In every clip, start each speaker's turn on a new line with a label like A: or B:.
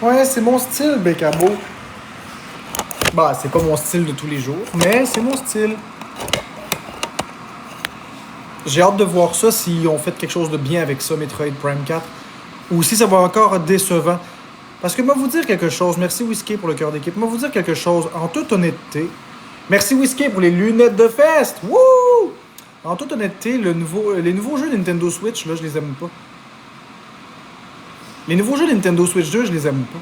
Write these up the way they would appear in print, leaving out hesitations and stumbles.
A: Ouais, c'est mon style, Bécabo. Bah, c'est pas mon style de tous les jours, mais c'est mon style. J'ai hâte de voir ça, s'ils ont fait quelque chose de bien avec ça, Metroid Prime 4. Ou si ça va encore être décevant. Parce que moi, vous dire quelque chose, merci Whisky pour le cœur d'équipe, moi, vous dire quelque chose, en toute honnêteté, merci Whisky pour les lunettes de fest, wouh! En toute honnêteté, les nouveaux jeux Nintendo Switch, là, je les aime pas. Les nouveaux jeux Nintendo Switch 2, je les aime pas.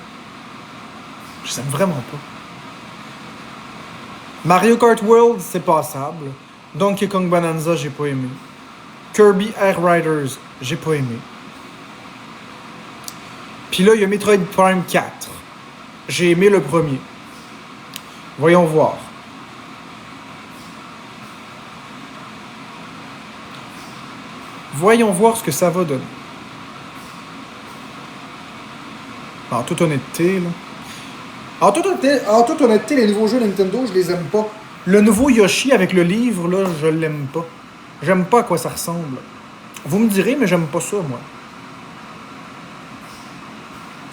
A: Je les aime vraiment pas. Mario Kart World, c'est passable. Donkey Kong Bonanza, j'ai pas aimé. Kirby Air Riders, j'ai pas aimé. Puis là, il y a Metroid Prime 4. J'ai aimé le premier. Voyons voir. Voyons voir ce que ça va donner. En toute honnêteté, là. En toute honnêteté, les nouveaux jeux Nintendo, je les aime pas. Le nouveau Yoshi avec le livre, là, je l'aime pas. J'aime pas à quoi ça ressemble. Vous me direz, mais j'aime pas ça, moi.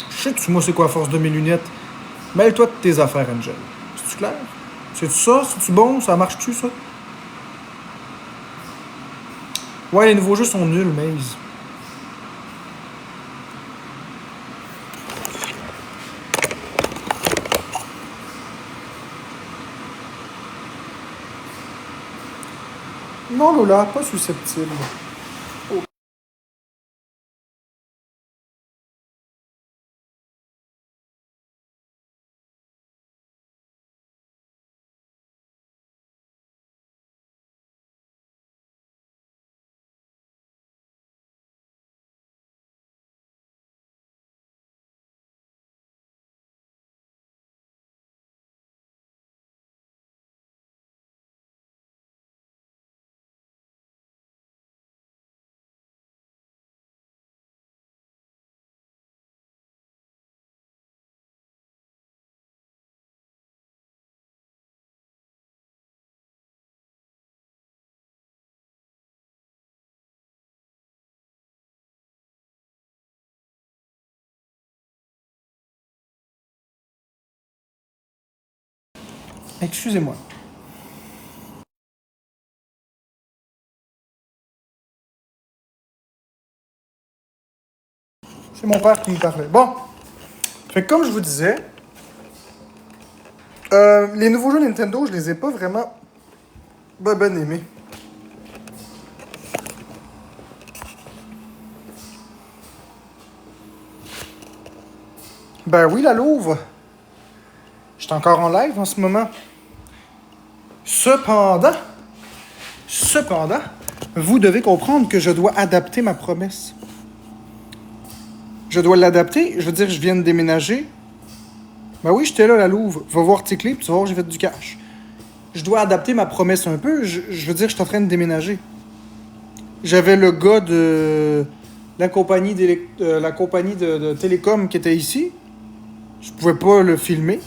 A: Je sais que moi, c'est quoi à force de mes lunettes. Mêle-toi de tes affaires, Angel. C'est-tu clair? C'est-tu ça? C'est-tu bon? Ça marche-tu, ça? Ouais, les nouveaux jeux sont nuls, Maze. Non, Lola, pas susceptible. Oh. Excusez-moi. C'est mon père qui me parlait. Bon. Fait que comme je vous disais, les nouveaux jeux Nintendo, je les ai pas vraiment ben aimés. Ben oui, la Louve. Je suis encore en live en ce moment. Cependant, vous devez comprendre que je dois adapter ma promesse. Je dois l'adapter. Je veux dire, je viens de déménager. Ben oui, j'étais là, la Louve. Va voir tes clés, puis tu vas voir, j'ai fait du cash. Je dois adapter ma promesse un peu. Je veux dire, je suis en train de déménager. J'avais le gars de la compagnie, de télécom qui était ici. Je pouvais pas le filmer.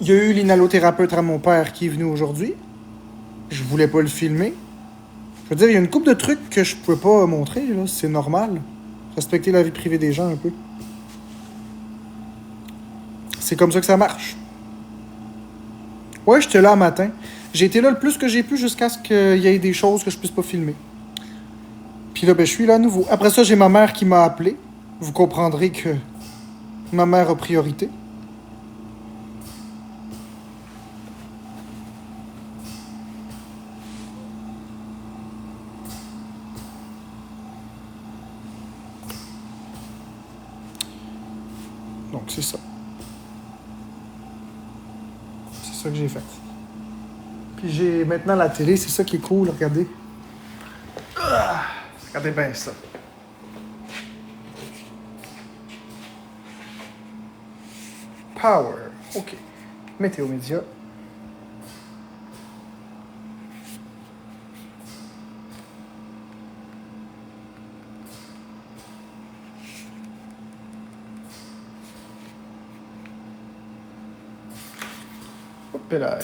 A: Il y a eu l'inhalothérapeute à mon père qui est venu aujourd'hui. Je voulais pas le filmer. Je veux dire, il y a une couple de trucs que je pouvais pas montrer, là. C'est normal. Respecter la vie privée des gens un peu. C'est comme ça que ça marche. Ouais, j'étais là un matin. J'ai été là le plus que j'ai pu jusqu'à ce qu'il y ait des choses que je puisse pas filmer. Puis là, ben, je suis là à nouveau. Après ça, j'ai ma mère qui m'a appelé. Vous comprendrez que ma mère a priorité. Donc, c'est ça. C'est ça que j'ai fait. Puis j'ai maintenant la télé, c'est ça qui est cool, regardez. Regardez bien ça. Power. OK. Météo Média. Hop là.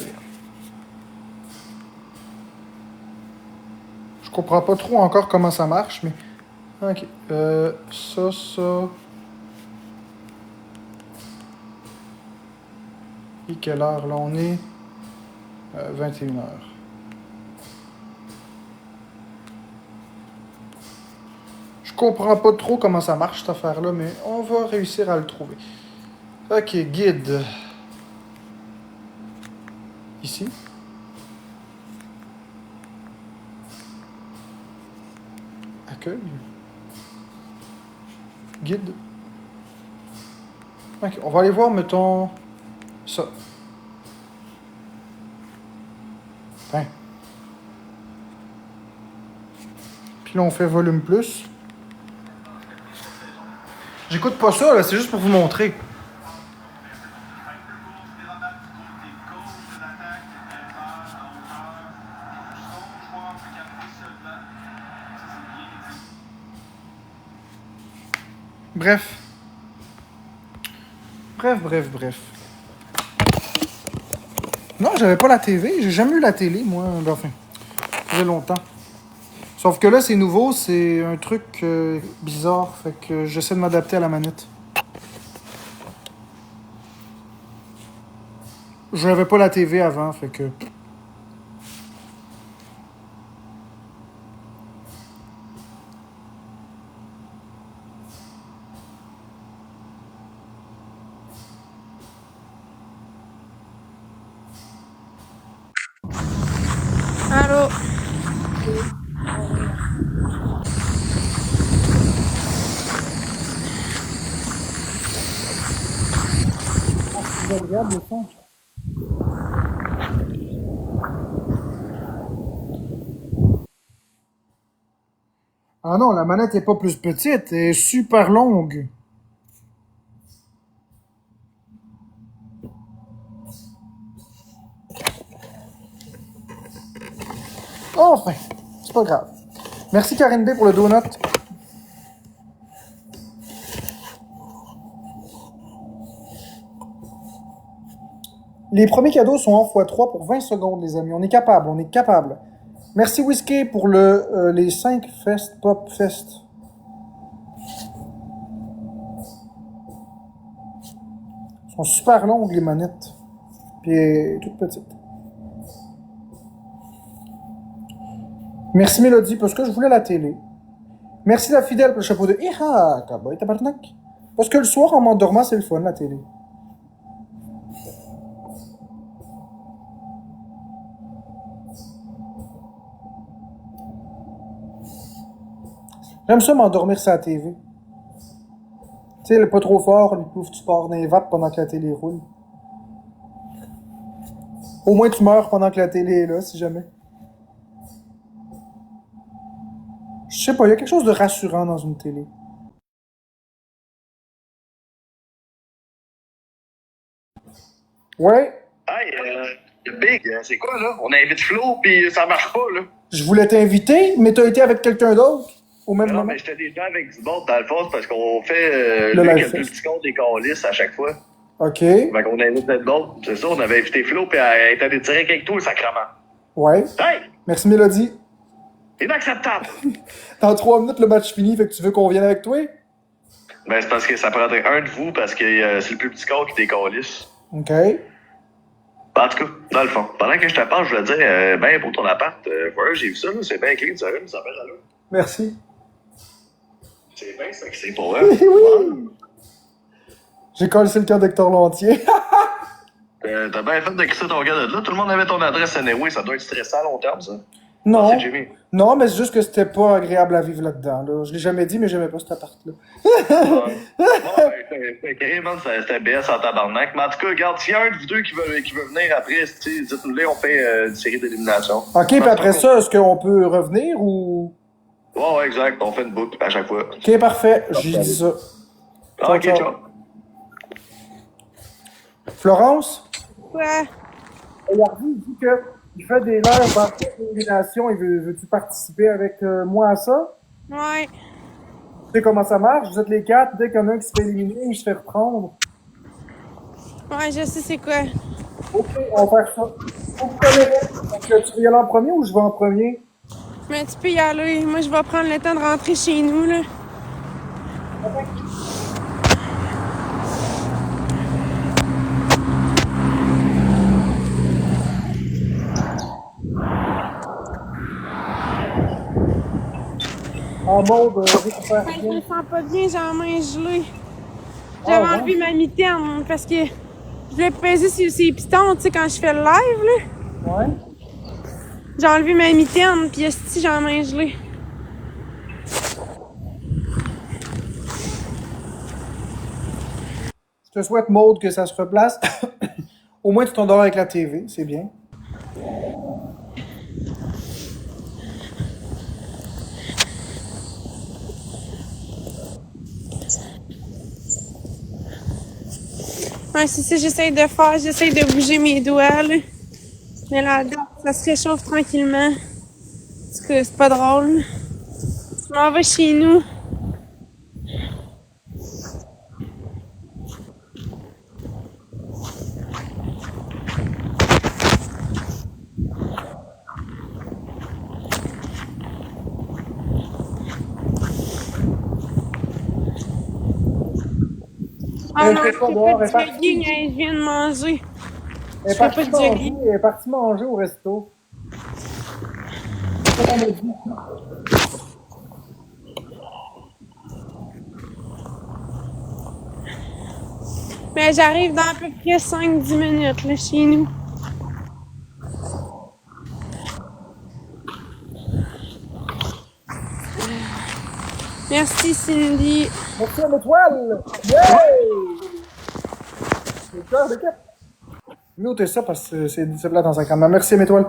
A: Je comprends pas trop encore comment ça marche, mais... OK. Ça... Et quelle heure, là? On est 21h. Je comprends pas trop comment ça marche, cette affaire-là, mais on va réussir à le trouver. Ok, guide. Ici. Accueil. Guide. Ok, on va aller voir, mettons, ça. Hein. Puis là, on fait volume plus. J'écoute pas ça, là, c'est juste pour vous montrer. Bref. Bref. Non, j'avais pas la TV. J'ai jamais eu la télé, moi. Ben, enfin, ça faisait longtemps. Sauf que là, c'est nouveau. C'est un truc bizarre. Fait que j'essaie de m'adapter à la manette. J'avais pas la TV avant, fait que...
B: Allô?
A: C'est agréable, le son. Ah non, la manette est pas plus petite, elle est super longue. Enfin, c'est pas grave. Merci Karine B pour le donut. Les premiers cadeaux sont en x3 pour 20 secondes, les amis. On est capable. Merci Whisky pour les 5 Fest Pop Fest. Elles sont super longues, les manettes. Puis toutes petites. Merci Mélodie, parce que je voulais la télé. Merci la fidèle pour le chapeau de Iha, cowboy tabarnak. Parce que le soir, en m'endormant, c'est le fun, la télé. J'aime ça m'endormir sur la TV. Tu sais, pas trop fort, le pouf, tu pars dans les vapes pendant que la télé roule. Au moins, tu meurs pendant que la télé est là, si jamais. Je sais pas, il y a quelque chose de rassurant dans une télé. Ouais,
C: Hey, Big, c'est quoi là? On invite Flo, puis ça marche pas là.
A: je voulais t'inviter, mais t'as été avec quelqu'un d'autre au même
C: Non,
A: moment.
C: mais j'étais déjà avec du monde dans le fond, c'est parce qu'on fait
A: Le
C: lui
A: live
C: qui a le
A: fest.
C: plus petit compte des câlisses à chaque fois.
A: Ok,
C: Fait qu'on invite notre monde. C'est ça, on avait invité Flo, puis elle était allée direct avec tout le sacrement.
A: ouais.
C: Hey!
A: Merci Mélodie.
C: Inacceptable!
A: Dans 3 minutes, le match fini, fait que tu veux qu'on vienne avec toi?
C: Ben, c'est parce que ça prendrait un de vous, parce que c'est le plus petit compte qui décalisse.
A: Ok.
C: En tout cas, dans le fond, pendant que je te parle, je voulais dire, ben, pour ton appart, ouais, j'ai vu ça, là, c'est bien clean, ça va, ça fait là.
A: Merci.
C: C'est bien sexy pour eux.
A: Oui, oui. J'ai collé le cœur d'Hector Lantier.
C: T'as bien fait de quitter ton gars de là. Tout le monde avait ton adresse anyway. Ça doit être stressant à long terme, ça.
A: Non.
C: C'est Jimmy.
A: Non, mais c'est juste que c'était pas agréable à vivre là-dedans. Là. Je l'ai jamais dit, mais j'aimais pas cet appart-là.
C: C'était BS en tabarnak. Mais en tout cas, regarde, s'il y a un de vous deux qui veut venir après, dites-nous-le, on fait une série d'éliminations.
A: Ok, puis après ça, est-ce qu'on peut revenir ou...
C: Ouais, exact. On fait une boucle à chaque fois.
A: Ok, parfait. J'ai dit ça.
C: Ok,
A: Ciao.
C: ciao.
A: Florence?
B: Ouais.
A: Yardi, il dit qu'il fait des lives par élimination. Veux-tu participer avec moi à ça?
B: Ouais.
A: Tu sais comment ça marche? Vous êtes les 4. Dès qu'il y en a un qui se fait éliminer, il se fait reprendre.
B: Ouais, je sais c'est quoi.
A: Ok, on va faire ça. Faut que vous connaissez. Donc, tu veux y aller en premier ou je vais en premier?
B: Mais tu peux y aller. Moi, je vais prendre le temps de rentrer chez nous, là.
A: En mode récupère
B: Ouais, je me
A: rien.
B: sens pas bien, j'ai la main gelée.
A: Ah,
B: J'avais
A: ouais.
B: enlevé ma mitaine parce que je voulais peser sur ces pitons, tu sais, quand je fais le live, là.
A: Ouais.
B: J'ai enlevé ma mitaine, pis esti, j'ai la main gelée.
A: Je te souhaite, Maude, que ça se replace. Au moins, tu t'endors avec la TV, c'est bien.
B: Ouais, c'est ça que j'essaye de faire. J'essaye de bouger mes doigts, là. Mais là, ça se réchauffe tranquillement. Parce que c'est pas drôle. Je m'en vais chez nous. Ah non,
A: Elle fait
B: je
A: pas
B: fais
A: dehors,
B: pas
A: elle
B: de
A: est
B: jogging,
A: partie.
B: hein, je viens de manger.
A: Elle est
B: Je fais pas
A: partie
B: de
A: manger,
B: jogging.
A: elle est partie manger au resto. C'est ça qu'on m'a dit.
B: Mais j'arrive dans à peu près 5-10 minutes, là, chez nous. Merci, Cindy.
A: Merci à l'étoile! Yay! Le cœur de cap. Mute ça parce que c'est plat dans sa crème. Merci à l'étoile.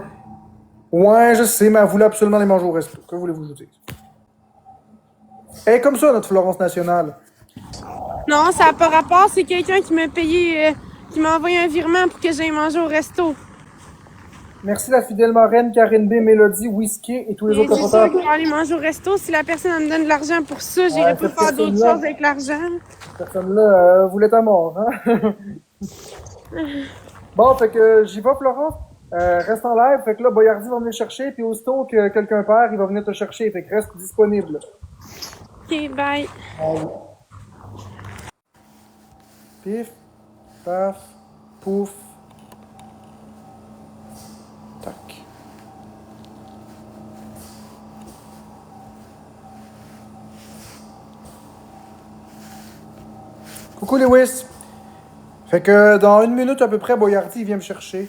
A: Ouais, je sais, mais elle voulait absolument les manger au resto. Que voulez-vous que je vous dise? Elle est comme ça, notre Florence nationale.
B: Non, ça n'a pas rapport. C'est quelqu'un qui m'a payé, qui m'a envoyé un virement pour que j'aille manger au resto.
A: Merci la fidèle marraine, Karine B, Mélodie, Whisky et tous les
B: Et
A: autres
B: c'est sûr
A: apporteurs.
B: que pour aller manger au resto, si la personne elle me donne de l'argent pour ça, j'irai pas
A: Cette
B: faire d'autres
A: personne-là,
B: choses avec l'argent.
A: personne-là voulait ta mort, hein? Bon, fait que j'y vais, Florence. Reste en live. Fait que là, Boyardi va venir chercher, puis aussitôt que quelqu'un perd, il va venir te chercher. Fait que reste disponible.
B: Ok, bye.
A: Pif, paf, pouf, tac. Coucou Lewis. Fait que dans 1 minute à peu près, Boyardi il vient me chercher.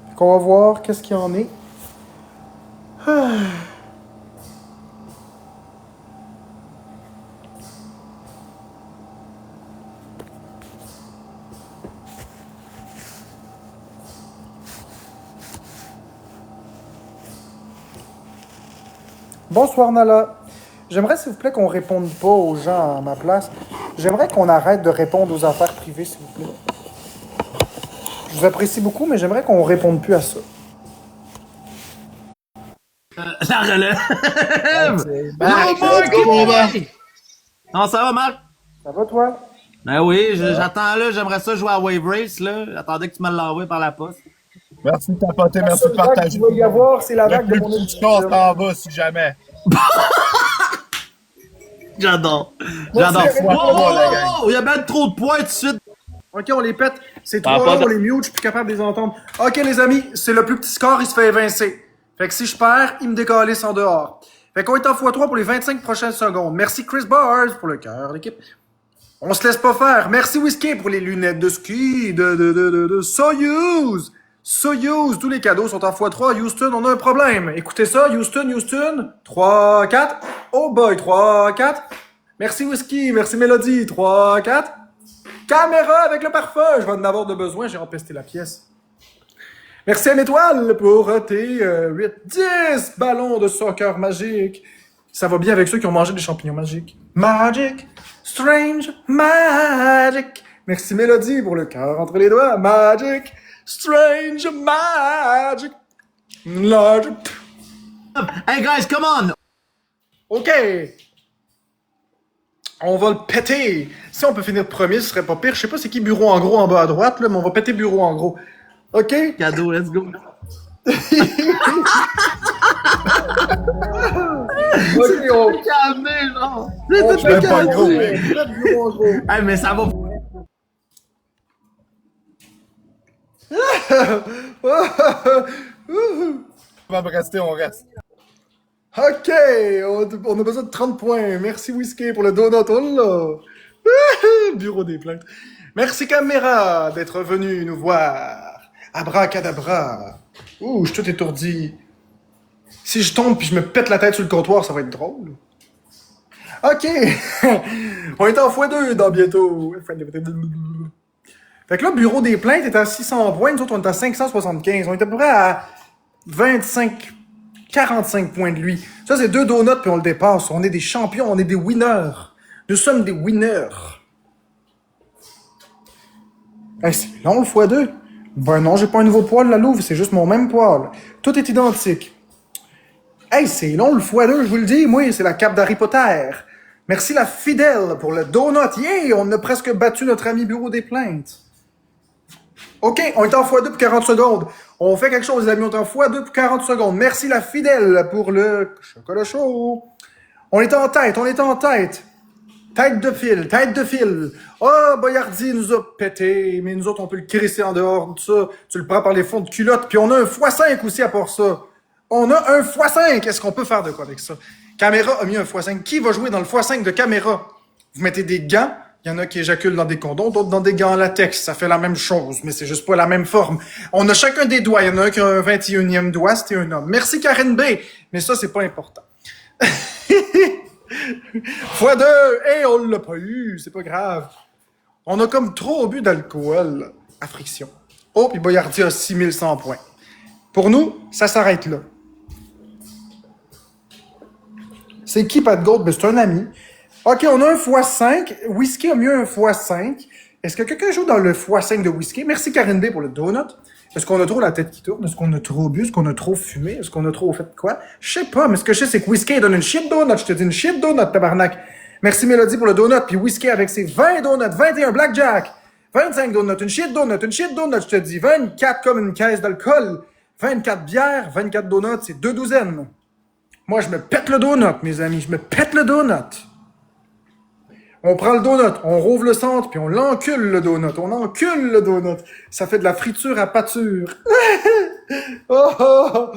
A: Fait qu'on va voir qu'est-ce qu'il y en est. Bonsoir Nala. J'aimerais s'il vous plaît qu'on réponde pas aux gens à ma place. J'aimerais qu'on arrête de répondre aux affaires privées, s'il vous plaît. Je vous apprécie beaucoup, mais j'aimerais qu'on réponde plus à ça.
D: La relève!
A: Marc,
D: Marc! Non, ça va, Marc?
A: ça va toi?
D: Ben oui, j'attends là, j'aimerais ça jouer à Wave Race, là. J'attendais que tu me l'envoies par la poste.
E: Merci de tapoter,
A: La
E: merci de
A: seule vague
E: partager.
A: qu'il va y avoir, c'est la
E: Le
A: vague de
E: plus
A: mon
E: petit score, c'est en bas, si jamais.
D: J'adore.
A: Moi,
D: J'adore.
A: c'est-
D: Il y a bien trop de points tout de suite.
A: Ok, on les pète. C'est
C: Ah,
A: 3
C: pas
A: là, on les mute, je suis plus capable de les entendre. Ok, les amis, c'est le plus petit score, il se fait évincer. Fait que si je perds, il me décalisse en dehors. Fait qu'on est en x3 pour les 25 prochaines secondes. Merci Chris Bars pour le cœur, l'équipe. On se laisse pas faire. Merci Whisky pour les lunettes de ski de Soyuz. Soyuz, tous les cadeaux sont en x3. Houston, on a un problème. Écoutez ça, Houston. 3, 4. Oh boy, 3, 4. Merci Whisky, merci Mélodie. 3, 4. Caméra avec le parfum. Je vais en avoir de besoin, j'ai empesté la pièce. Merci à l'étoile pour tes 8, 10 ballons de soccer magique. Ça va bien avec ceux qui ont mangé des champignons magiques. Magic, strange, magic. Merci Mélodie pour le cœur entre les doigts. Magic, strange, magic. Large.
D: Hey guys, come on!
A: OK. On va le péter. Si on peut finir premier, ce serait pas pire. Je sais pas c'est qui bureau en gros en bas à droite, là, mais on va péter bureau en gros. OK?
D: Cadeau, let's go.
A: OK, on
D: Calmé, genre.
A: pète
E: pas le gros,
A: on
E: mais-
A: pète bureau en gros.
D: Hey, mais ça va.
E: On va me rester, on reste.
A: OK, on a besoin de 30 points. Merci Whisky pour le donut. Oh là! Bureau des plaintes. Merci Caméra d'être venu nous voir. Abracadabra. Ouh, je suis tout étourdi. Si je tombe puis je me pète la tête sur le comptoir, ça va être drôle. OK. On est en x2 dans bientôt. Fait que là, Bureau des plaintes est à 600 points. Nous autres, on est à 575. On est à peu près à 45 points de lui. Ça, c'est 2 donuts puis on le dépasse. On est des champions, on est des winners. Nous sommes des winners. Hey, c'est long le x2. Ben non, j'ai pas un nouveau poil, la Louve, c'est juste mon même poil. Tout est identique. Hey, c'est long le x2, je vous le dis, moi, c'est la cape d'Harry Potter. Merci la fidèle pour le donut. Yeah, on a presque battu notre ami Bureau des plaintes. OK, on est en x2 pour 40 secondes. On fait quelque chose, les amis, on est en x2 pour 40 secondes. Merci la fidèle pour le chocolat chaud. On est en tête, on est en tête. Tête de fil, tête de fil. Ah, oh, Boyardi nous a pété, mais nous autres, on peut le crisser en dehors de ça. Tu le prends par les fonds de culotte, puis on a un x5 aussi à part ça. On a un x5! Est-ce qu'on peut faire de quoi avec ça? Caméra a mis un x5. Qui va jouer dans le x5 de caméra? Vous mettez des gants. Il y en a qui éjaculent dans des condoms, d'autres dans des gants en latex. Ça fait la même chose, mais c'est juste pas la même forme. On a chacun des doigts. Il y en a un qui a un 21e doigt, c'était un homme. Merci Karen B. Mais ça, c'est pas important. x2! Hey, on l'a pas eu. C'est pas grave. On a comme trop bu d'alcool à friction. Oh, puis Boyardi a 6100 points. Pour nous, ça s'arrête là. C'est qui, Pat Gold? Ben, c'est un ami. OK, on a un x5. Whisky a mieux un x5. Est-ce que quelqu'un joue dans le x5 de Whisky? Merci Karine B pour le donut. Est-ce qu'on a trop la tête qui tourne? Est-ce qu'on a trop bu? Est-ce qu'on a trop fumé? Est-ce qu'on a trop fait quoi? Je sais pas, mais ce que je sais, c'est que Whisky donne une shit donut. Je te dis une shit donut, tabarnak. Merci Mélodie pour le donut. Puis Whisky avec ses 20 donuts, 21 blackjack, 25 donuts, une shit donut, je te dis. 24 comme une caisse d'alcool. 24 bières, 24 donuts, c'est 2 douzaines. Moi, je me pète le donut, mes amis. Je me pète le donut. On prend le donut, on rouvre le centre, puis on l'encule le donut. On encule le donut. Ça fait de la friture à pâture. Oh, oh.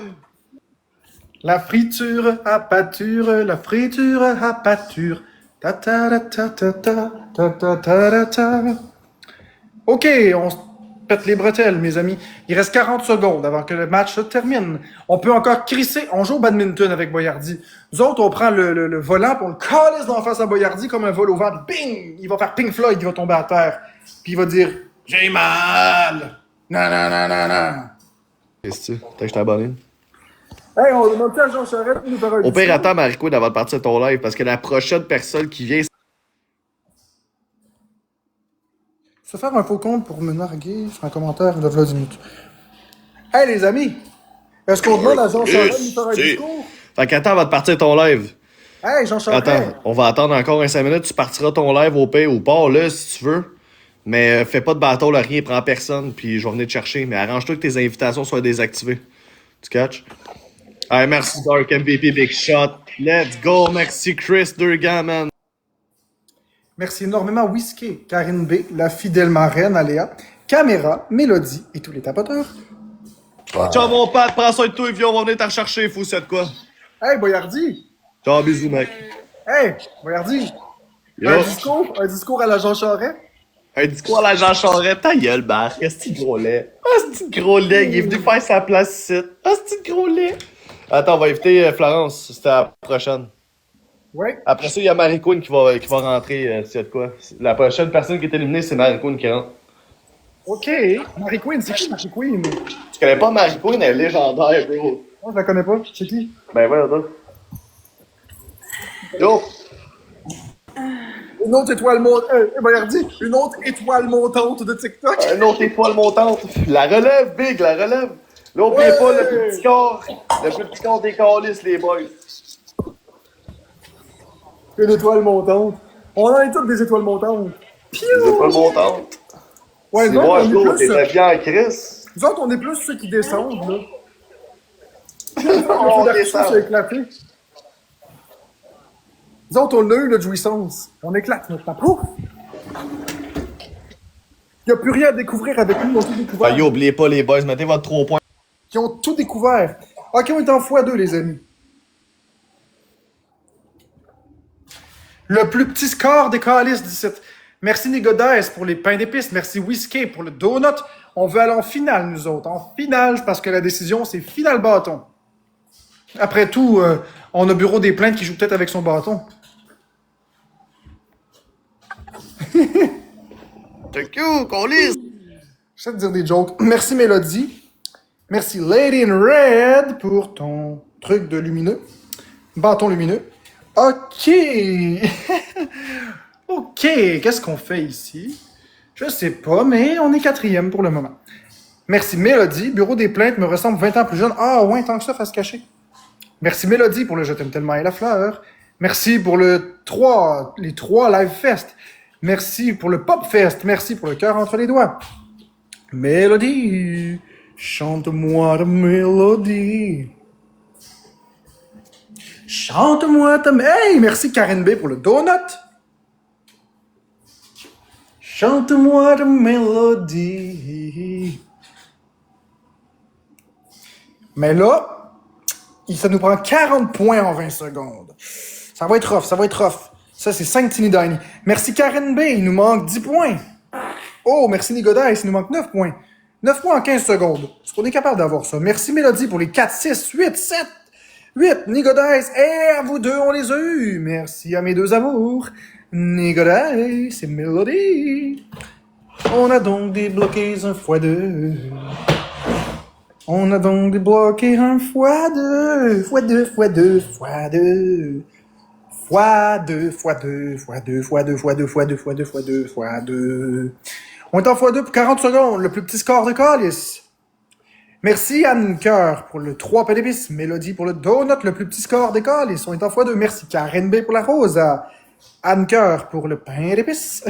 A: La friture à pâture, la friture à pâture. Ta ta ta ta ta ta ta ta ta. OK, on se pète les bretelles, mes amis. Il reste 40 secondes avant que le match se termine. On peut encore crisser. On joue au badminton avec Boyardi. Nous autres, on prend le volant, puis on le calisse d'en face à Boyardi comme un vol au vent. Bing! Il va faire Pink Floyd, il va tomber à terre. Puis il va dire « J'ai mal! » Non, non, non, non, non.
F: Qu'est-ce que tu T'as que je t'abonne.
A: Hey, on demande à Jean Charest de nous faire un
F: Au pire, attends, Marie-Queen, avant de partir de ton live, parce que la prochaine personne qui vient,
A: Se faire un faux compte pour me narguer sur un commentaire de 10 minutes. Hey, les amis! Est-ce qu'on demande à Jean Charest de nous faire un discours?
F: Fait qu'attends avant de partir ton live.
A: Hey, Jean Charest!
F: Attends, on va attendre encore un 5 minutes. Tu partiras ton live au pays ou pas, là, si tu veux. Mais fais pas de bateau, là, rien, prends personne, puis je vais venir te chercher. Mais arrange-toi que tes invitations soient désactivées. Tu catches? Hey, merci Dark MVP Big Shot. Let's go, merci Chris Durgan, man.
A: Merci énormément Whisky, Karine B, la fidèle marraine Aléa, Caméra, Mélodie et tous les tapoteurs.
F: Ciao mon Pat, prends soin de toi et viens, on va venir te rechercher, fou, c'est de quoi?
A: Hey, Boyardi!
F: Ciao, bisous, mec.
A: Hey, Boyardi!
F: Yo.
A: Un discours à la Jean Charest?
F: Un discours à la Jean Charest, ta gueule, barre. Qu'est-ce que gros lait? Ah, c'est un gros lait, il est venu faire sa place ici. Ah, c'est un gros lait. Attends, on va inviter Florence, c'était la prochaine.
A: Ouais.
F: Après ça, il y a Marie-Queen qui va rentrer, s'il y a de quoi. La prochaine personne qui est éliminée, c'est Marie-Queen qui rentre.
A: OK. Marie-Queen, c'est qui Marie-Queen?
F: Tu connais pas Marie-Queen, elle est légendaire, bro.
A: Moi, je la connais pas. C'est qui?
F: Ben voilà, donc. Yo!
A: Une autre étoile montante. Boyardi, une autre étoile montante de TikTok.
F: Un autre étoile montante. La relève, Big, la relève. Là, oubliez pas le plus petit corps. Le plus petit corps des calices, les boys.
A: Une étoile montante. On en est toutes des étoiles montantes.
F: Des étoiles montantes.
A: Ouais,
F: C'est
A: nous autres,
F: moi,
A: on est
F: Claude,
A: plus,
F: t'es habillé en Chris.
A: nous autres, on est plus ceux qui descendent, là.
F: On
A: Le feu d'artifice
F: descend.
A: a éclaté. Nous autres, on a eu notre jouissance. On éclate maintenant. Pouf! Il n'y a plus rien à découvrir avec nous, ils ont tout découvert.
F: Ah, yo, oubliez pas les boys, mettez votre 3 points.
A: Qui ont tout découvert. Ok, on est en x2, les amis. Le plus petit score des calices d'ici. Merci Nigodès pour les pains d'épices. Merci Whiskey pour le donut. On veut aller en finale, nous autres. En finale, parce que la décision, c'est finale bâton. Après tout, on a Bureau des plaintes qui joue peut-être avec son bâton.
F: T'es cute, qu'on lisse.
A: J'essaie de dire des jokes. Merci Mélodie. Merci Lady in Red pour ton truc de lumineux. Bâton lumineux. Ok. Ok. Qu'est-ce qu'on fait ici? Je sais pas, mais on est 4e pour le moment. Merci Mélodie. Bureau des plaintes me ressemble 20 ans plus jeune. Ah ouais, tant que ça, face cachée. Merci Mélodie pour le Je t'aime tellement et la fleur. Merci pour les 3 Live Fest. Merci pour le Pop Fest. Merci pour le cœur entre les doigts. Mélodie, chante-moi ta mélodie. Chante-moi ta... Hey, merci Karen B pour le donut. Chante-moi ta mélodie. Mais là, ça nous prend 40 points en 20 secondes. Ça va être rough, ça va être rough. Ça, c'est 5 Tiny Diny. Merci Karen B, il nous manque 10 points. Oh, merci Nigodais, il nous manque 9 points. 9 points en 15 secondes. Est-ce qu'on est capable d'avoir ça? Merci Mélodie pour les 4, 6, 8, 7, 8. Nigodais, et à vous deux, on les a eus. Merci à mes deux amours. Nigodais et Mélodie. On a donc débloqué un x2. On a donc débloqué un x2. x2, x2, x2. x2, x2, x2, x2, x2, x2, x2, x2, x2. On est en x2 pour 40 secondes, le plus petit score de Calice. Merci Anne Coeur pour le 3 pains d'épices, Mélodie pour le donut, le plus petit score des Calice. On est en x2. Merci Karen B pour la rose, Anne Coeur pour le pain d'épices.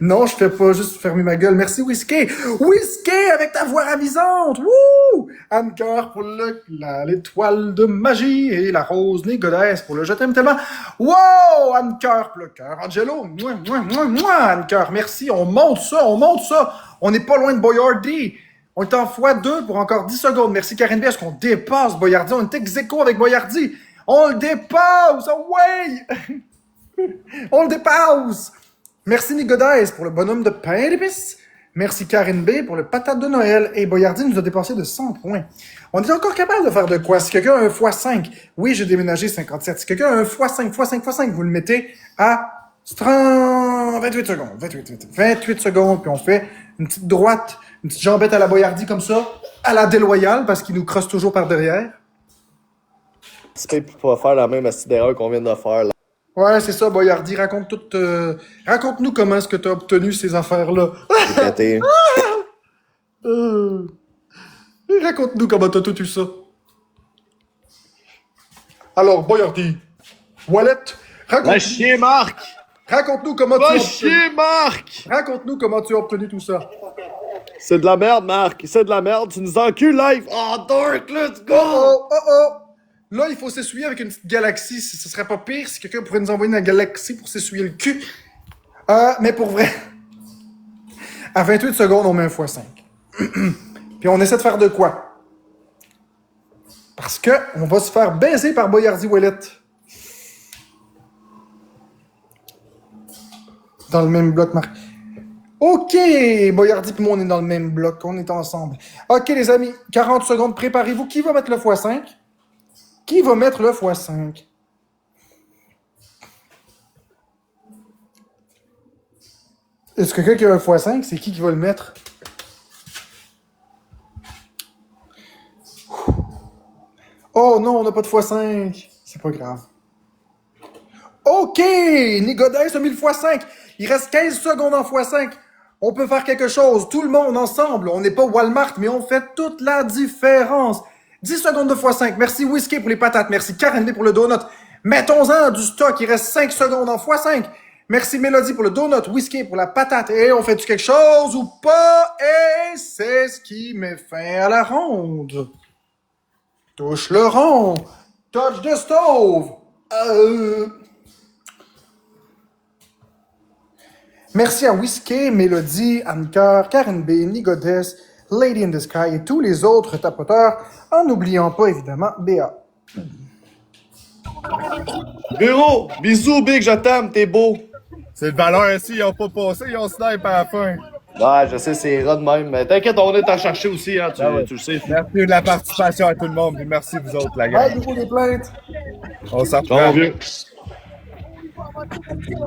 A: Non, je fais pas juste fermer ma gueule. Merci Whiskey. Whiskey avec ta voix ravisante. Wouh! Anne Coeur pour l'étoile de magie et la rose Nigodès pour le je t'aime tellement. Wow! Anne Coeur pour le cœur. Angelo. Mouah. Anne Coeur, merci. On monte ça, on monte ça. On n'est pas loin de Boyardi. On est en x2 pour encore 10 secondes. Merci Karine B. Est-ce qu'on dépasse Boyardi? On est ex-aequo avec Boyardi. On le dépasse! Oh ouais! On le dépasse! Merci Nigodès pour le bonhomme de pain d'épices. Merci Karine B pour le patate de Noël. Et Boyardi nous a dépassé de 100 points. On est encore capable de faire de quoi? Si quelqu'un a un x5, oui, j'ai déménagé 57. Si quelqu'un a un x5, vous le mettez à 28 secondes. 28 secondes, puis on fait une petite droite, une petite jambette à la Boyardi comme ça, à la déloyale, parce qu'il nous crosse toujours par derrière.
F: C'est pas faire la même astuce d'erreur qu'on vient de faire, là.
A: Ouais, c'est ça, Boyardi. Raconte-nous comment est-ce que tu as obtenu ces affaires-là.
F: Pété.
A: Raconte-nous comment tu as tout eu ça. Alors, Boyardi, Wallet,
F: Va chier, Marc!
A: raconte-nous comment
F: Va chier, Marc!
A: Raconte-nous comment tu as obtenu tout ça.
F: C'est de la merde, Marc. C'est de la merde. Tu nous encules live. Oh, Dark, let's go!
A: Oh! Là, il faut s'essuyer avec une petite galaxie. Ce serait pas pire si quelqu'un pourrait nous envoyer une galaxie pour s'essuyer le cul. Mais pour vrai, à 28 secondes, on met un x5. Puis on essaie de faire de quoi? Parce que on va se faire baiser par Boyardi Wallet. Dans le même bloc, Marc. OK! Boyardi et moi, on est dans le même bloc. On est ensemble. OK, les amis. 40 secondes. Préparez-vous. Qui va mettre le x5? Qui va mettre le x5? Est-ce que quelqu'un qui a un x5, c'est qui va le mettre? Oh non, on n'a pas de x5. C'est pas grave. OK! Nigodès a mis le x5. Il reste 15 secondes en x5. On peut faire quelque chose. Tout le monde ensemble. On n'est pas Walmart, mais on fait toute la différence. 10 secondes de x5. Merci Whiskey pour les patates. Merci Karen B pour le donut. Mettons-en du stock. Il reste 5 secondes en x5. Merci Mélodie pour le donut, Whisky pour la patate. Et on fait-tu quelque chose ou pas? Et c'est ce qui met fin à la ronde. Touche le rond. Touch the stove. Merci à Whisky, Mélodie, Anne-Cœur, Karen B, Nigodès, Lady in the Sky et tous les autres tapoteurs, en n'oubliant pas évidemment Béa.
F: Bureau, bisous, Big, je t'aime, t'es beau.
E: C'est le valeur ici, ils ont pas passé, ils ont snipe à la fin.
F: Ouais, je sais, c'est rare de même. Mais t'inquiète, on est à chercher aussi, hein, tu le sais.
E: Merci de la participation à tout le monde, puis merci vous autres, la gang.
A: Aidez-vous les plaintes.
E: On s'en
F: Bon,
E: reprend.
F: vieux.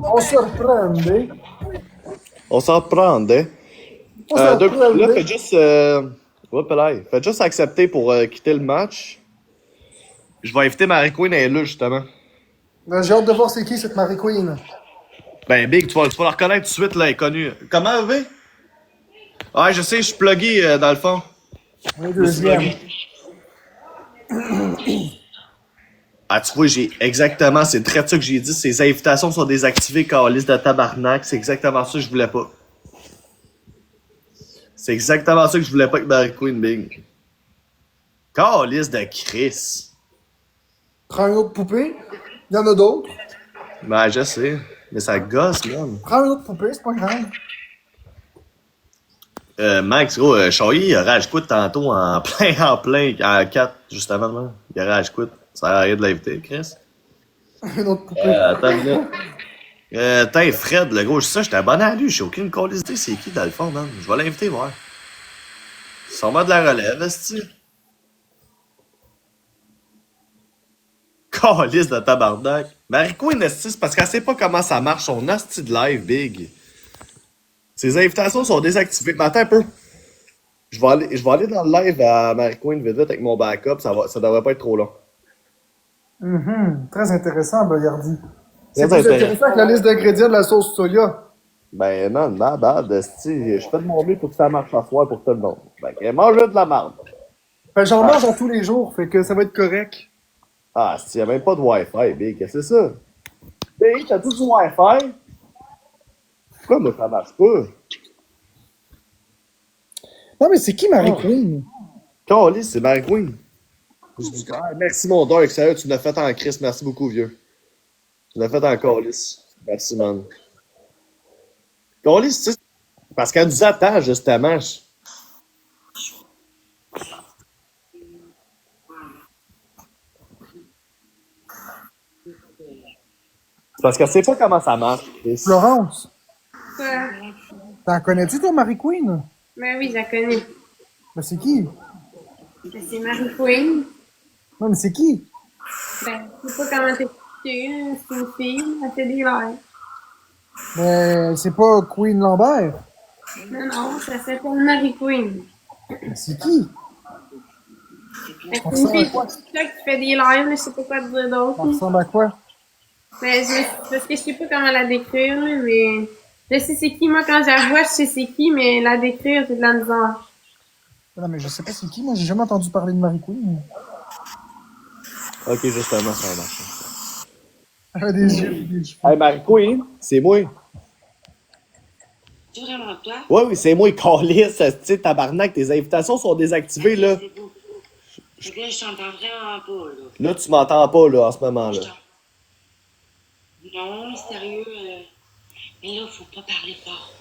A: On se reprend, hein?
F: On s'en reprend, hein.
A: On se
F: Là,
A: reprend,
F: faites juste... Hop là, faites juste accepter pour quitter le match. Je vais inviter Marie Queen, elle est là, justement.
A: J'ai hâte de voir c'est qui cette Marie Queen.
F: Ben, Big, tu vas la reconnaître tout de suite, là, elle est connue. Comment, V? Ouais, je sais, je suis plugué dans le fond.
A: Un deuxième.
F: Ah, tu vois, j'ai exactement, c'est très ça que j'ai dit. Ces invitations sont désactivées, calice de tabarnak. C'est exactement ça que je voulais pas. C'est exactement ça que je voulais pas avec Marie Queen, Big. Calice de Chris.
A: Prends une autre poupée. Il y en a d'autres.
F: Ben, je sais. Mais ça gosse, man.
A: Prends une autre poupée, c'est pas grave.
F: Max, gros, Chahi, il a rage quit tantôt en plein, en 4, justement, là. Il a rage quit. Ça sert à rien de l'inviter, Chris.
A: Une autre poupée.
F: Attends une minute. T'es Fred, le gros, ça, j'étais abonné à lui, j'ai aucune idée c'est qui dans le fond, man. Je vais l'inviter, voir. Sûrement de la relève, est-ce-tu? Calice de tabarnak. Marie Queen, est-ce c'est parce qu'elle sait pas comment ça marche, son hostie de live, Big. Ses invitations sont désactivées. Mais attends un peu. Je vais aller dans le live à Marie Queen vite vite avec mon backup, ça devrait pas être trop long.
A: Très intéressant, Bogardi. C'est
F: Très
A: plus intéressant que la liste d'ingrédients de la sauce soya.
F: Ben non, ma bad, esti. Je fais de mon mieux pour que ça marche à soir pour tout le monde. Ben, mange de la merde.
A: Ben, j'en mange à tous les jours, fait que ça va être correct.
F: Ah, si, y a même pas de Wi-Fi, Big, qu'est-ce que c'est ça? Big, t'as tout du Wi-Fi? Pourquoi moi ça marche pas?
A: Non, mais c'est qui Marie Queen?
F: Calice, c'est Marie Queen. Je dis, ah, merci mon Dark, sérieux, tu l'as fait en Christ, merci beaucoup, vieux. Tu l'as fait en Calice. Merci, man. Calice, tu sais, parce qu'elle nous attend, justement. C'est parce qu'elle sait pas comment ça marche, Chris.
A: Florence,
B: Quoi?
A: t'en connais-tu, toi, Marie Queen?
B: Ben oui, je la connais.
A: Ben, c'est qui?
B: Ben, c'est Marie Queen.
A: Non, mais c'est qui?
B: Ben, je sais pas comment t'expliquer. C'est une fille. Elle fait des lives.
A: Ben, c'est pas Queen Lambert.
B: Non, ça s'appelle Marie Queen.
A: Ben, c'est qui?
B: Ben, c'est une fille sur TikTok qui fait des lives. Je sais pas quoi te dire
A: Ça
B: d'autre.
A: ressemble à quoi?
B: Ben, parce que je sais pas comment la décrire, là, mais je sais c'est qui. Moi, quand je la vois, je sais c'est qui, mais la décrire, c'est de la misère.
A: Non, mais je sais pas c'est qui. Moi, j'ai jamais entendu parler de Marie Queen.
F: Ok, justement, ça marche.
A: Elle a des yeux, des cheveux.
F: Hey, Marie Queen, c'est moi.
G: C'est vraiment toi?
F: Oui, c'est moi, Calice, tu sais, tabarnak, tes invitations sont désactivées, là.
G: C'est beau. Fait que là, je t'entends vraiment pas, là.
F: Là, tu m'entends pas, là, en ce moment-là.
G: Non, sérieux. Mais là, faut pas parler fort.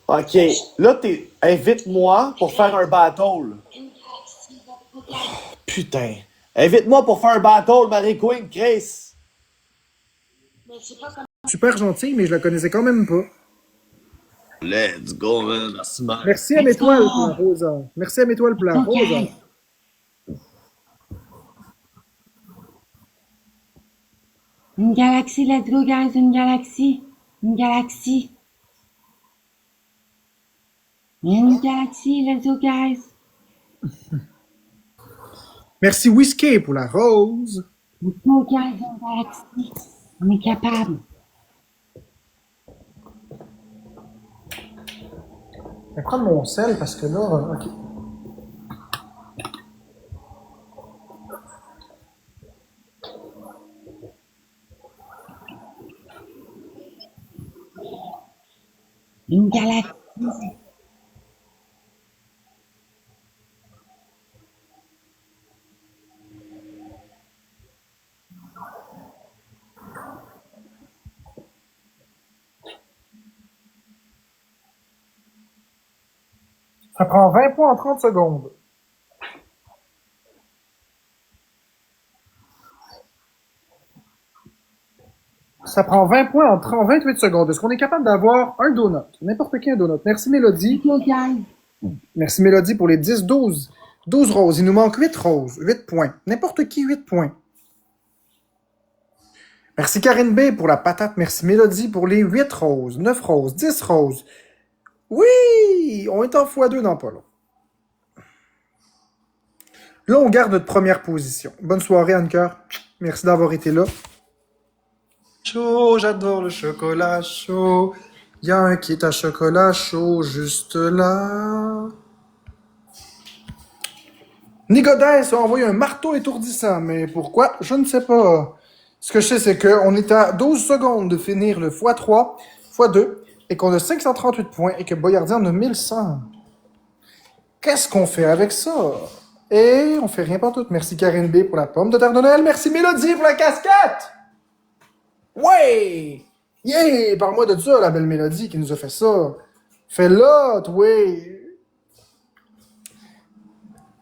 F: Ok, là, invite-moi pour faire un battle.
G: Une galaxie va pas
F: Putain. Invite-moi pour faire un battle, Marie Queen, Chris.
G: Mais c'est pas comme
A: Super gentil, mais je la connaissais quand même pas.
F: Let's go, man. Merci, man.
A: Merci à mes toiles pour la rosa. Merci à mes toiles pour la rosa.
G: une galaxie, let's go, guys, une galaxie. Une galaxie. Une galaxie, let's go, guys.
A: Merci Whisky pour la rose.
G: Let's go, guys, une galaxie. On est capable.
A: Je vais prendre mon sel parce que là, ok.
G: Une galaxie.
A: Ça prend 20 points en 30 secondes. Ça prend 20 points en 28 secondes. Est-ce qu'on est capable d'avoir un donut? N'importe qui un donut. Merci Mélodie.
G: Ok, guys.
A: Merci Mélodie pour les 10, 12. 12 roses. Il nous manque 8 roses. 8 points. N'importe qui, 8 points. Merci Karine B pour la patate. Merci Mélodie pour les 8 roses. 9 roses. 10 roses. Oui! On est en x2 dans pas long. Là, on garde notre première position. Bonne soirée, Anne-Cœur. Merci d'avoir été là. Chaud, j'adore le chocolat chaud. Il y a un qui est à chocolat chaud juste là. Nigodès a envoyé un marteau étourdissant, mais pourquoi? Je ne sais pas. Ce que je sais, c'est qu'on est à 12 secondes de finir le x3, x2, et qu'on a 538 points, et que Boyardian en a 1100. Qu'est-ce qu'on fait avec ça? Et on fait rien pour tout. Merci Karine B pour la pomme de terre de Noël. Merci Mélodie pour la casquette! Ouais! Yeah! Parle-moi de ça, la belle Mélodie qui nous a fait ça. Fais-le, toi!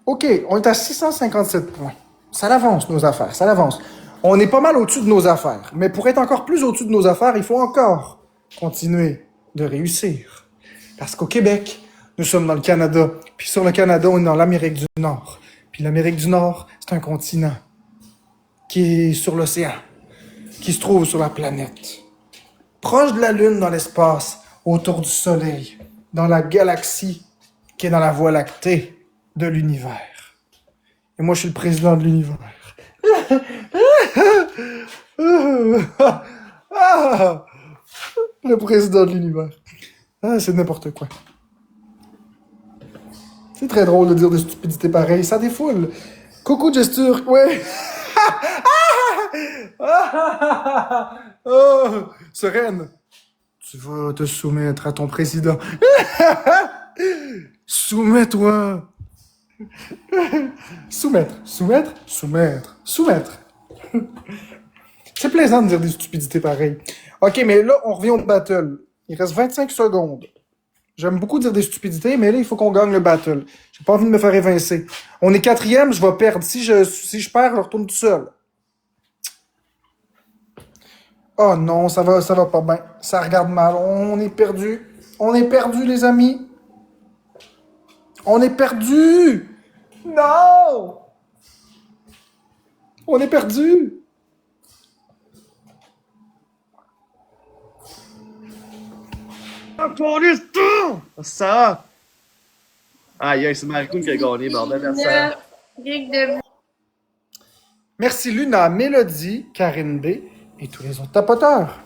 A: OK, on est à 657 points. Ça l'avance, nos affaires, ça l'avance. On est pas mal au-dessus de nos affaires. Mais pour être encore plus au-dessus de nos affaires, il faut encore continuer de réussir. Parce qu'au Québec, nous sommes dans le Canada. Puis sur le Canada, on est dans l'Amérique du Nord. Puis l'Amérique du Nord, c'est un continent qui est sur l'océan, qui se trouve sur la planète. Proche de la Lune dans l'espace, autour du Soleil, dans la galaxie qui est dans la Voie lactée de l'univers. Et moi, je suis le président de l'univers. Le président de l'univers. Ah, c'est n'importe quoi. C'est très drôle de dire des stupidités pareilles. Ça défoule. Coucou, gesture. Ouais. Oh, Sereine, tu vas te soumettre à ton président. Soumets-toi. Soumettre, soumettre, soumettre, soumettre. C'est plaisant de dire des stupidités pareilles. Ok, mais là, on revient au battle. Il reste 25 secondes. J'aime beaucoup dire des stupidités, mais là, il faut qu'on gagne le battle. J'ai pas envie de me faire évincer. On est 4e, je vais perdre. Si je perds, je retourne tout seul. Oh non, ça va pas bien. Ça regarde mal. On est perdu. On est perdu, les amis. On est perdu. Non! On est perdu.
F: Encore l'histoire! Ça! Aïe, c'est Marikoun qui a gagné, bordel, merci.
B: Brique de
A: Merci Luna, Mélodie, Karine B et tous les autres tapoteurs.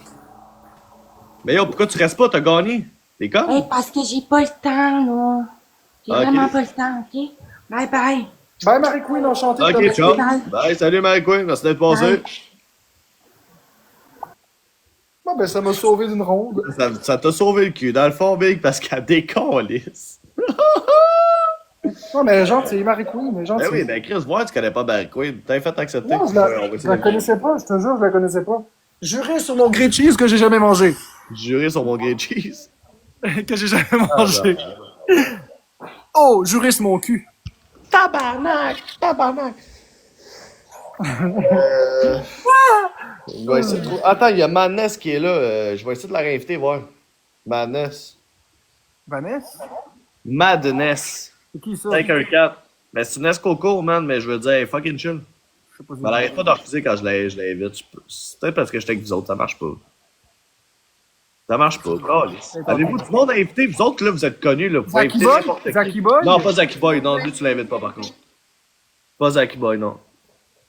F: Mais yo, pourquoi tu restes pas? T'as gagné. T'es con?
G: Hey, parce que j'ai pas le temps, là. J'ai
F: Ok.
G: vraiment pas le temps, ok? Bye bye.
A: Bye Marie-Queen, enchanté de te
F: Ok, ciao.
G: Bye.
F: Bye, salut Marikoun, merci d'être passé.
G: Bye.
A: Bon, ben, ça m'a sauvé d'une ronde.
F: Ça t'a sauvé le cul, dans le fond, Big, parce qu'elle décalisse.
A: Non, mais gentil, Marie-Queen, mais gentil.
F: Ben oui, ben Chris, voir, tu connais pas Marikoun. T'as fait accepter.
A: Non,
F: puis,
A: je
F: on va
A: la
F: essayer de-
A: connaissais pas, je te jure, je la connaissais pas. Juré sur mon grilled cheese que j'ai jamais mangé.
F: Juré sur mon grilled cheese.
A: Que j'ai jamais mangé. Oh, juré sur mon cul.
F: Tabarnak! Je vais essayer de trouver- Attends, il y a Madness qui est là. Je vais essayer de la réinviter, voir. Madness.
A: Vanessa?
F: Madness.
A: C'est qui ça?
F: 514. Ben, c'est une escoco, man, mais je veux dire, fucking chill.
A: Je sais pas si
F: Mais elle arrête pas de refuser quand je l'invite. C'est peut-être parce que j'étais avec vous autres, ça marche pas. Ça marche pas. Calisse. Avez-vous du monde à inviter? Vous autres, là, vous êtes connus, là. Vous pouvez
A: Zaki
F: inviter
A: Boy?
F: n'importe qui.
A: Zaki Boy?
F: Non, pas Zaki Boy. Non, lui, tu l'invites pas, par contre. Pas Zaki Boy, non.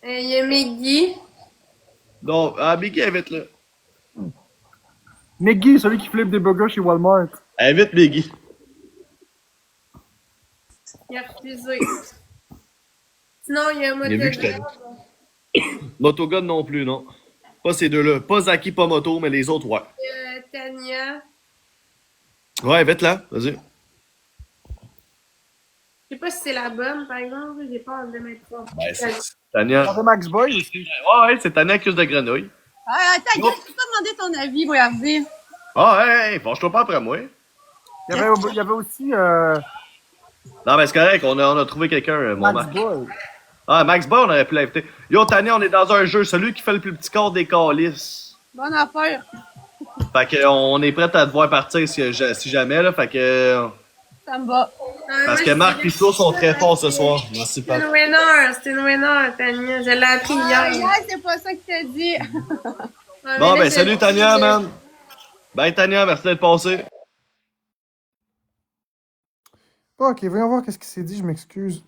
B: Il y a Meggy.
F: Non, Biggie, invite-le.
A: Meggy, celui qui flippe des burgers chez Walmart.
F: Invite Biggie.
B: Il a refusé. Sinon, il y a
F: Il a vu que j'étais
B: Motogun.
F: Motogun non plus, non. Pas ces deux-là. Pas Zaki, pas Moto, mais les autres, ouais.
B: Tania.
F: Ouais, vite là, vas-y.
B: Je sais pas si c'est la bonne, par exemple. J'ai pas envie de mettre ça.
F: Ben, c'est Tania.
A: J'avais Max Boy aussi.
F: Ouais, c'est Tania Cuse de Grenouille.
H: Ah, attends,
F: Non.
H: gars, je peux pas demander ton avis, voyons-y.
F: Ah, hey, penche-toi pas après moi.
A: Il y avait aussi
F: Non, ben c'est correct, on a trouvé quelqu'un, mon
A: Max
F: Max.
A: Boy.
F: Ah, Max Boy, on aurait pu l'inviter. Yo, Tania, on est dans un jeu, celui qui fait le plus petit corps des calices.
H: Bonne affaire.
F: Fait que on est prêt à te voir partir si jamais, là. Fait que.
H: Ça me va.
F: Parce que Marc et Flo sont très forts ce soir. Merci,
B: C'est une
F: Pat.
B: winner, c'est une winner, Tania. Je l'ai appris
H: Ah,
B: hier.
H: hier, c'est pas ça que t'as dit.
F: Bon, ben salut Tania, man. Bye Tania, merci d'être passé.
A: Ok, voyons voir qu'est-ce qu'il s'est dit, je m'excuse.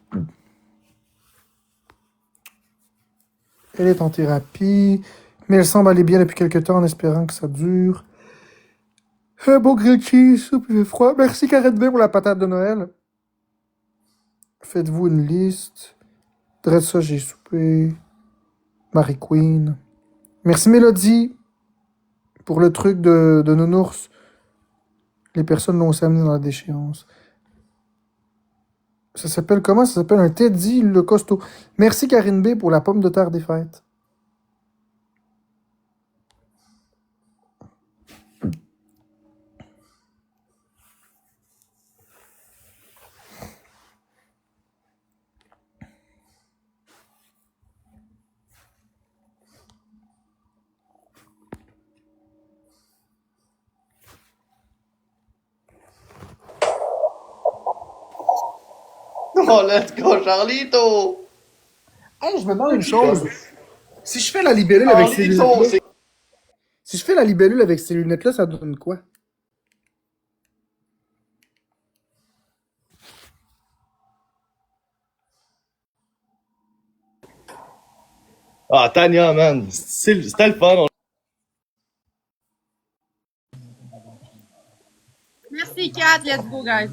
A: Elle est en thérapie, mais elle semble aller bien depuis quelque temps en espérant que ça dure. Un bon grilled cheese, soupe et froid. Merci Karen B pour la patate de Noël. Faites-vous une liste. Dresse ça, j'ai soupé. Marie Queen. Merci Mélodie pour le truc de Nounours. Les personnes l'ont aussi amené dans la déchéance. Ça s'appelle comment? Ça s'appelle un Teddy le costaud. Merci Karine B pour la pomme de terre des fêtes.
F: Oh, let's go, Charlito!
A: Hey, je me demande une chose. Si je fais la libellule avec ces
F: Charlito,
A: lunettes-là,
F: c'est.
A: si je fais la libellule avec ces lunettes-là, ça donne quoi?
F: Ah, Tania, man. C'était le fun.
H: Merci, Kat. Let's go, guys.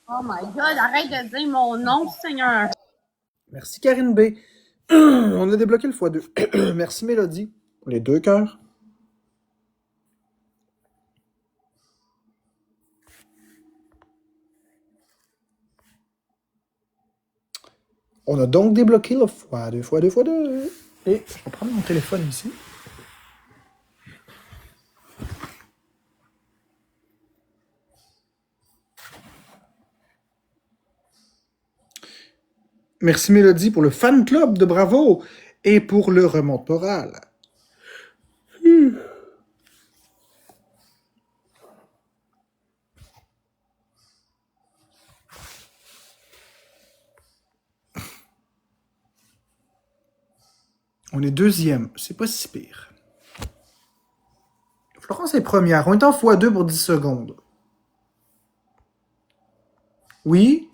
H: Oh my God, arrête de dire mon nom, Seigneur.
A: Merci Karine B. On a débloqué le x2. Merci Mélodie pour les 2 cœurs. On a donc débloqué le x2, x2, x2. Et je vais prendre mon téléphone ici. Merci Mélodie pour le fan club de Bravo et pour le remonte moral. On est deuxième, c'est pas si pire. Florence est première, on est en x2 pour 10 secondes. Oui?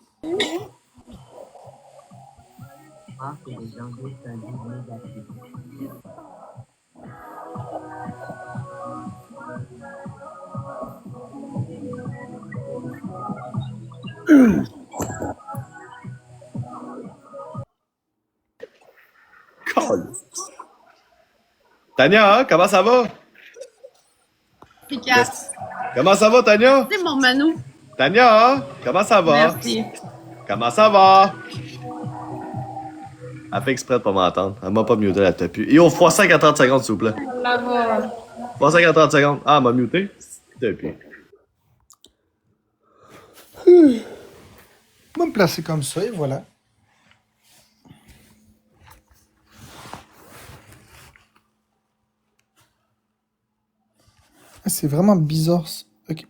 F: Tania, hein, comment ça va?
H: Puis, Kat.
F: Comment ça va, Tania?
H: C'est mon Manu.
F: Tania, hein, comment ça va?
H: Merci.
F: Comment ça va? Elle fait exprès de pas m'entendre. Elle m'a pas muté, la tapue. Et on x 5 à 30 secondes, s'il vous plaît.
B: La va.
F: x 5 à 30 secondes. Ah, elle m'a muté. Tapue.
A: Je vais me placer comme ça et voilà. Ah, c'est vraiment bizarre ça. Ok.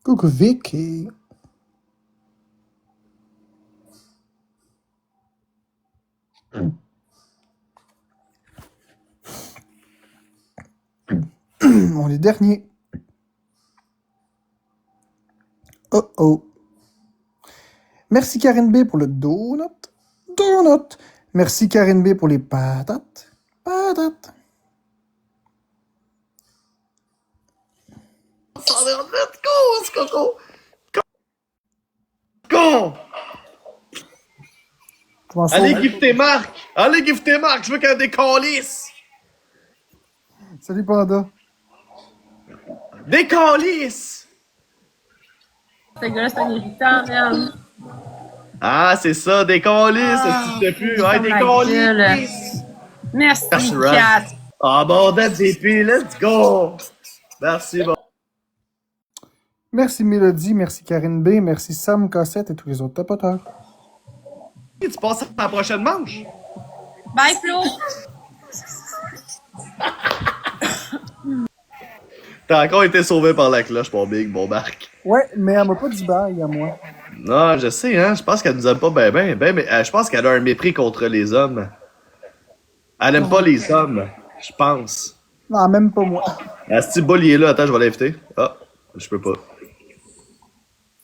A: Coucou Vicky. On est dernier. Oh oh. Merci Karine B pour le donut. Donut. Merci Karine B pour les patates. Patates.
F: Let's go, Coco! Go!
A: Comment ça?
F: Allez gifter Marc! Allez gifter Marc! Je veux qu'elle décalisse!
A: Salut Panda.
F: Décalisse!
H: Ce gars-là, c'est un irritant, merde.
F: Ah, c'est ça, décalisse! Tu sais plus? Ouais, décalisse!
H: Merci,
F: Merci, Raz.
H: Kat.
F: Ah bon, that's it, let's go! Merci, bon.
A: Merci Mélodie, merci Karine B, merci Sam Cossette et tous les autres tapoteurs.
F: Tu passes à la prochaine manche?
H: Bye, Flo.
F: T'as encore été sauvé par la cloche, mon big, bon Marc.
A: Ouais, mais elle m'a pas dit bye à moi.
F: Non, je sais, hein. Je pense qu'elle nous aime pas ben, mais je pense qu'elle a un mépris contre les hommes. Elle aime pas les hommes, je pense.
A: Non, même pas moi.
F: Asti Bollier là, attends, je vais l'inviter. Ah, je peux pas.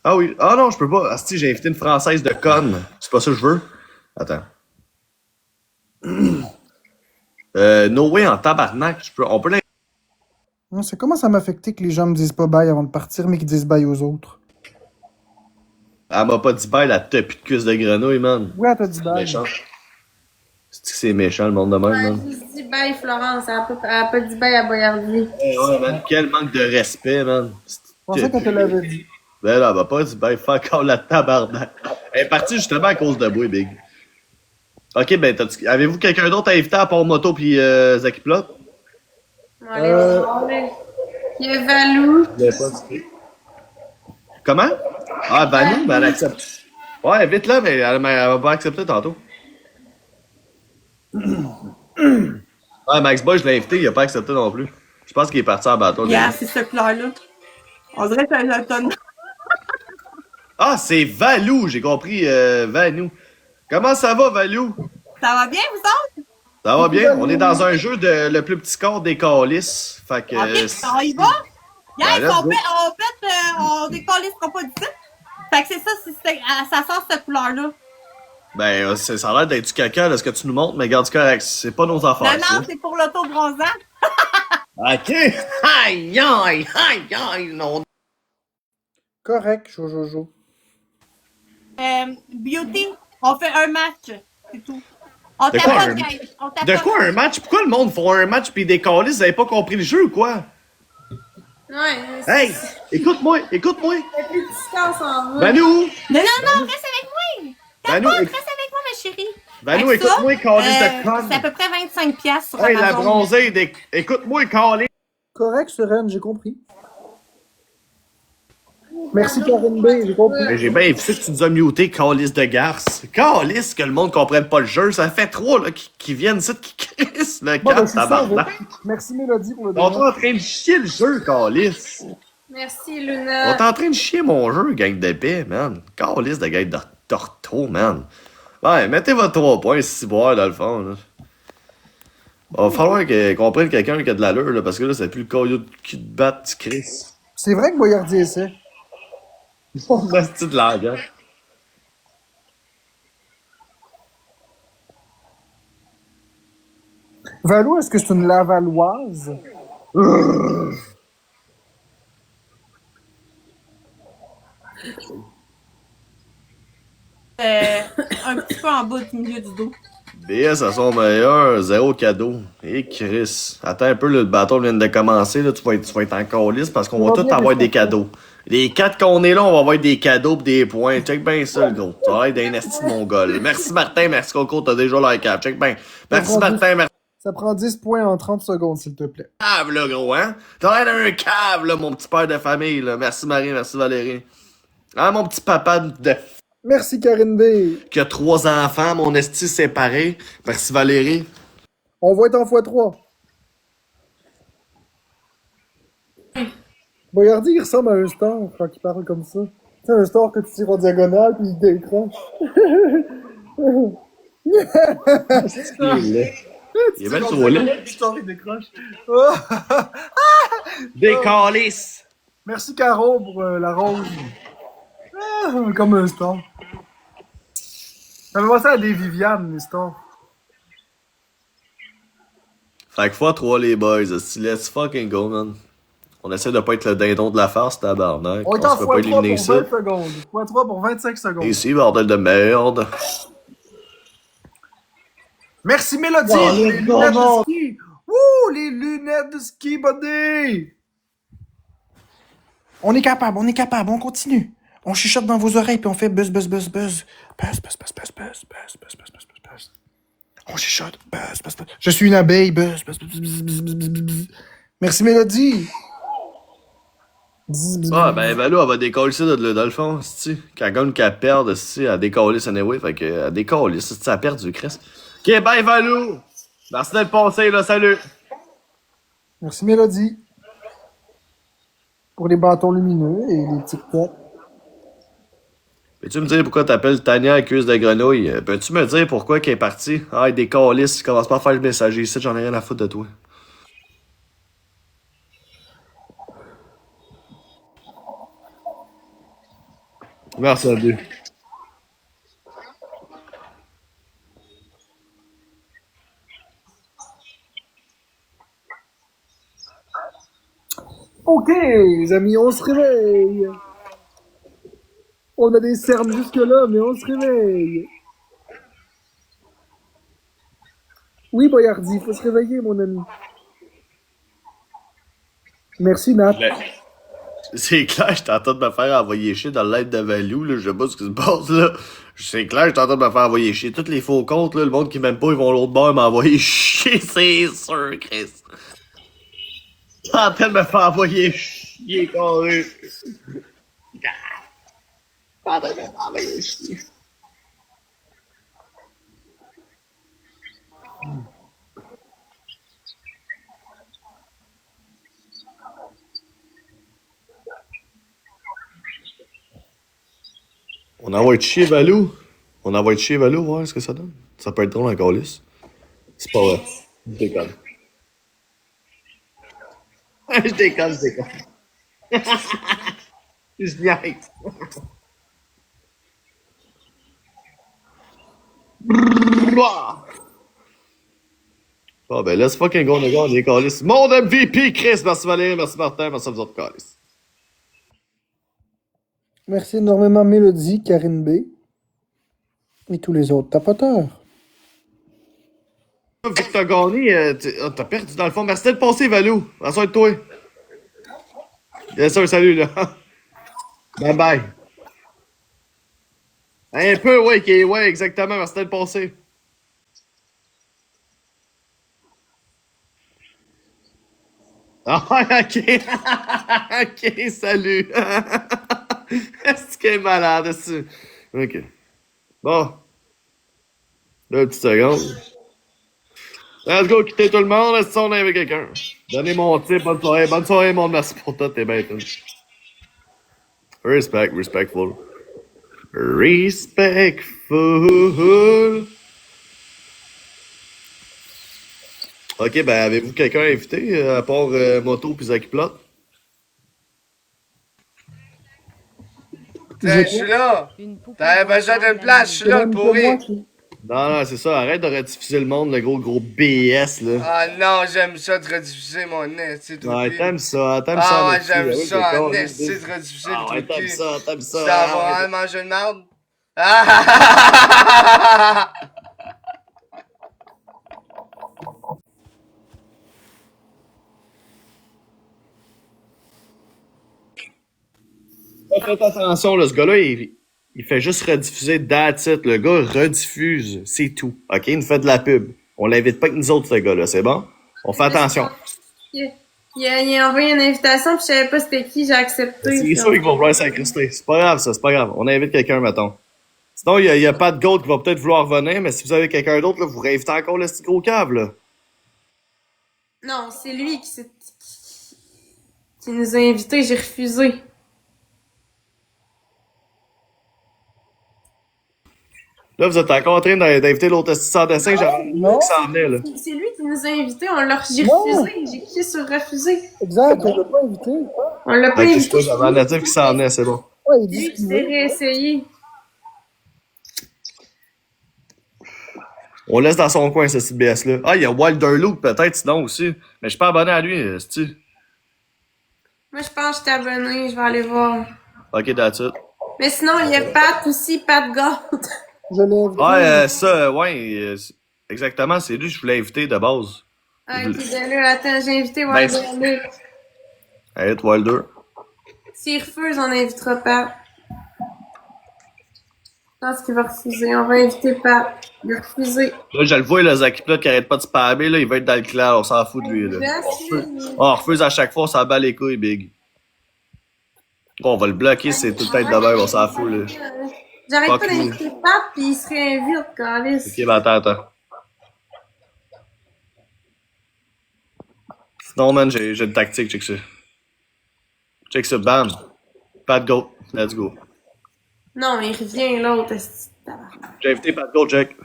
F: Ah oui, ah non, je peux pas. Asti, j'ai invité une Française de conne. C'est pas ça que je veux. Attends. No way en tabarnak, on peut l'inviter.
A: Non, c'est comment ça m'affectait que les gens me disent pas bye avant de partir, mais qu'ils disent bye aux autres.
F: Elle m'a pas dit bye, la topie de cuisse de grenouille, man.
A: Ouais, elle t'a dit bye.
F: Méchant. C'est méchant le monde de même, man.
H: Je dis bye, Florence. Elle a pas dit bye à Boyardi.
F: Ouais, man, quel manque de respect, man.
A: Je pensais qu'elle te l'avait dit.
F: Ben là, elle m'a pas dit bye, fuck all la tabarnak. Elle est partie justement à cause de moi, big. Ok, ben, avez-vous quelqu'un d'autre à inviter à part Moto pis Zaki Plot?
H: Il y a Valou.
F: Comment? Ah, Vanou, ben elle accepte. Ouais, vite là, mais elle va pas accepter tantôt. Ouais, Max Boy, je l'ai invité, il a pas accepté non plus. Je pense qu'il est parti en bateau.
I: Yeah, c'est ce couleur-là. On dirait que c'est un automne.
F: Ah, c'est Valou, j'ai compris, Vanou. Comment ça va, Valou?
I: Ça va bien, vous autres?
F: Ça va bien? On est dans un jeu de le plus petit score des calices. Fait que.
I: Ok, on y va? Yes,
F: let's go.
I: on décollissera pas d'ici. Fait que c'est ça, ça sort cette couleur-là.
F: Ben, ça a l'air d'être du caca, là, ce que tu nous montres, mais garde correct, c'est pas nos affaires.
I: Non, c'est pour l'auto-bronzant.
F: Ok! Aïe, aïe, aïe, aïe, non.
A: Correct, Jojojo.
I: Beauty, on fait un match, c'est tout. On
F: De quoi,
I: tapote,
F: un-
I: guys. On tapote.
F: De quoi un match? Pourquoi le monde font un match pis des calices? Vous avez pas compris le jeu ou quoi?
H: Ouais.
F: Hey! Écoute-moi!
H: Le plus petit score s'en va.
F: Vanou!
I: Non, reste avec moi.
F: Vanou,
I: Tapote, reste avec moi, ma chérie.
F: Vanou,
I: Fait que
F: écoute-moi,
I: ça,
F: calice de conne!
I: c'est à peu près 25$ sur
F: Hey, la
I: Amazon.
F: bronzée, écoute-moi, calice!
A: Correct, Sereine, j'ai compris. Merci Karine B, j'ai compris.
F: Mais j'ai bien évité que tu nous as muté, calice de garce. Calice, que le monde comprenne pas le jeu. Ça fait trop, là, qui viennent ici, qui crissent le
A: Bon, ben,
F: camp,
A: je suis sauvé.
F: tabarnak.
A: Merci Mélodie pour le
F: On est
A: donut.
F: en train de chier le jeu, calice.
H: Merci,
F: On
H: Luna.
F: est en train de chier mon jeu, gang d'épée, man. Calice de gang de torto, man. Ouais, mettez votre 3 points, 6 boire, dans le fond, là. Va falloir qu'on prenne quelqu'un qui a de l'allure, là, parce que là, c'est plus le coyote qui te bat, tu crisses.
A: C'est vrai que Boyardi essaie.
F: On reste de langue, hein.
A: Valou, est-ce que c'est une Lavalloise?
I: Un petit peu en bas du milieu du dos.
F: BS à son meilleur, 0 cadeau. Et Chris. Attends un peu, là, le bâton vient de commencer, là, tu vas être en calice parce qu'on va tous avoir des cadeaux. Les 4 qu'on est là, on va avoir des cadeaux pis des points. Check bien ça, le gros. Ça va être d'un esti de mongol. Merci Martin, merci Coco, t'as déjà like cap. Check bien. Merci Martin, merci.
A: Ça prend 10 points en 30 secondes, s'il te plaît.
F: Cave, là, gros, hein? T'as l'air d'un cave, là, mon petit père de famille, là. Merci Marie, merci Valérie. Ah, mon petit papa de...
A: Merci Karine B.
F: qui a 3 enfants, mon esti séparé. Merci Valérie.
A: On va être en x3. Boyardi, il ressemble à un star quand il parle comme ça. C'est un star que tu tires en diagonale puis il décroche.
F: Il est bien trop laid.
A: Le star, il décroche.
F: Des calices.
A: Merci Caro pour la rose. Ah, comme un star. Ça me penser à des Viviane, les stars.
F: Fait que fois 3 les boys, let's fucking go, man. On essaie de pas être le dindon de la farce, tabarnak.
A: On est en
F: se fait pas
A: x3 pour 20
F: éliminer ça.
A: secondes. x3 pour 25 secondes.
F: Ici, bordel de merde.
A: Merci Mélodie!
F: Oh,
A: les
F: les
A: lunettes
F: bonbons.
A: de ski! Wouh! Les lunettes de ski, buddy! On est capable, on continue. On chuchote dans vos oreilles puis on fait buzz, buzz, buzz, buzz. Buzz, buzz, buzz, buzz, buzz, buzz, buzz, buzz, buzz, buzz, buzz. On chuchote, buzz, buzz, buzz. Je suis une abeille, buzz, buzz, buzz, buzz, buzz, buzz, buzz, buzz. Merci Mélodie!
F: Ah, ben, Valou, elle va décoller ça de dans le fond, c'ti. Quand elle gagne qu'elle perde, c'ti, elle décolle ça anyway, fait que, elle décolle, ça, elle a perdu, Chris. Ok, bye, Valou! Merci d'être passé, là, salut!
A: Merci Mélodie. Pour les bâtons lumineux et les tic-tac.
F: Peux-tu me dire pourquoi t'appelles Tania accuse de grenouille? Peux-tu me dire pourquoi qu'elle est partie? Ah, des calices, commence pas à faire le messager ici, j'en ai rien à foutre de toi. Merci à deux.
A: Ok, les amis, on se réveille. On a des cernes jusque-là, mais on se réveille. Oui, Boyardi, faut se réveiller, mon ami. Merci, Nat.
F: C'est clair, j'étais en train de me faire envoyer chier dans le live de Valou, là, je sais pas ce qui se passe, là. C'est clair, j'étais en train de me faire envoyer chier. Tous les faux comptes, là, le monde qui m'aime pas, ils vont l'autre bord m'envoyer chier, c'est sûr, Chris. J'étais en train de me faire envoyer chier, carré. En train de me faire envoyer chier. On envoie chier Valou. On envoie chier Valou, voir ce que ça donne. Ça peut être drôle encore lisse. C'est pas vrai. Je déconne. Je déconne. Je niaise. Ah ben let's fucking go, les gars, on est calices. Mon MVP, Chris, merci Valérie, merci Martin, merci à vous autres calices.
A: Merci énormément Mélodie, Karine B. Et tous les autres tapoteurs.
F: Vu que t'as gagné, t'as perdu dans le fond. Merci d'être passé, Valou. À soin de toi. Bien sûr, salut, là. Bye bye. Un peu, ouais, ouais, exactement. Merci d'être passé. Ah, ok. Ok, salut. Est-ce qu'il est malade, ça? Ok. Bon. 2 petites secondes. Let's go, quitter tout le monde, est-ce qu'on est avec quelqu'un? Donnez mon tip, bonne soirée, mon merci pour tout, t'es bête. Respectful. Ok, ben avez-vous quelqu'un invité, à part Moto pis Zaki Plot?
J: Je suis là! T'avais besoin d'une place, je suis là, le pourri!
F: Non, c'est ça, arrête de rediffuser le monde, le gros BS, là.
J: Ah non, j'aime ça de rediffuser mon nez, c'est tout.
F: Ouais, t'aimes ça,
J: Ah ouais,
F: Alexis.
J: j'aime
F: oui,
J: ça,
F: c'est
J: en
F: con,
J: nez,
F: hein,
J: c'est de rediffuser
F: Ah ouais,
J: le truc.
F: t'aimes ça.
J: Tu vas vraiment manger une merde? Ah!
F: Faites attention, là, ce gars-là, il fait juste rediffuser that's it. Le gars rediffuse, c'est tout. OK? Il nous fait de la pub. On l'invite pas que nous autres, ce gars-là, c'est bon? On fait attention.
B: Il a envoyé une invitation, puis je savais pas c'était qui, j'ai accepté.
F: C'est sûr qu'ils vont vouloir s'incruster. C'est pas grave, ça, c'est pas grave. On invite quelqu'un, mettons. Sinon, il y a pas de goat qui va peut-être vouloir venir, mais si vous avez quelqu'un d'autre, là, vous réinvitez encore le petit gros cave, là.
B: Non, c'est lui qui nous a invités, j'ai refusé.
F: Là, vous êtes encore en train d'inviter l'autre sans dessin, j'avais qui s'en venait, là.
B: C'est lui qui nous a invités, j'ai refusé, j'ai cliqué sur refuser.
A: Exact, on l'a pas invité.
B: On l'a pas
F: Ok,
B: invité.
F: j'avais un natif qui s'en venait, c'est bon.
A: Ouais, il dit
B: Lui,
A: ce
B: il
A: qu'il
B: s'est
A: veut.
B: réessayé.
F: On laisse dans son coin, ce site BS-là. Ah, il y a Wilder Luke, peut-être, sinon aussi. Mais je suis pas abonné à lui, c'est-tu?
B: Moi, je pense que je suis abonné. Je vais aller voir.
F: Ok, that's it.
B: Mais sinon, il y a Pat aussi, Pat Gold.
A: Je lève.
F: Ouais, ça, exactement, c'est lui que je voulais inviter de base.
B: Ah, ok, ben là, attends, j'ai invité
F: Ben,
B: Wilder Luke.
F: Hey, Wilder.
B: S'il refuse, on invitera Pat. Je pense qu'il va refuser. On va inviter Pat. Il va refuser.
F: Là, je le vois, le Zaki Plot qui arrête pas de spammer, là, il va être dans le clan, on s'en fout de lui, là. On refuse à chaque fois, on s'en bat les couilles, big. Bon, on va le bloquer, c'est tout le temps de même, on s'en fout, là.
B: J'arrête
F: Fuck
B: pas d'inviter Pat, pis il se réinvite, câlisse.
F: Ok, ben attends. Sinon, man, j'ai une tactique, check ça. Check ça, bam. Pat Go, let's go.
B: Non, il revient, l'autre. esti de tabarnak.
F: J'ai invité Pat Go, check.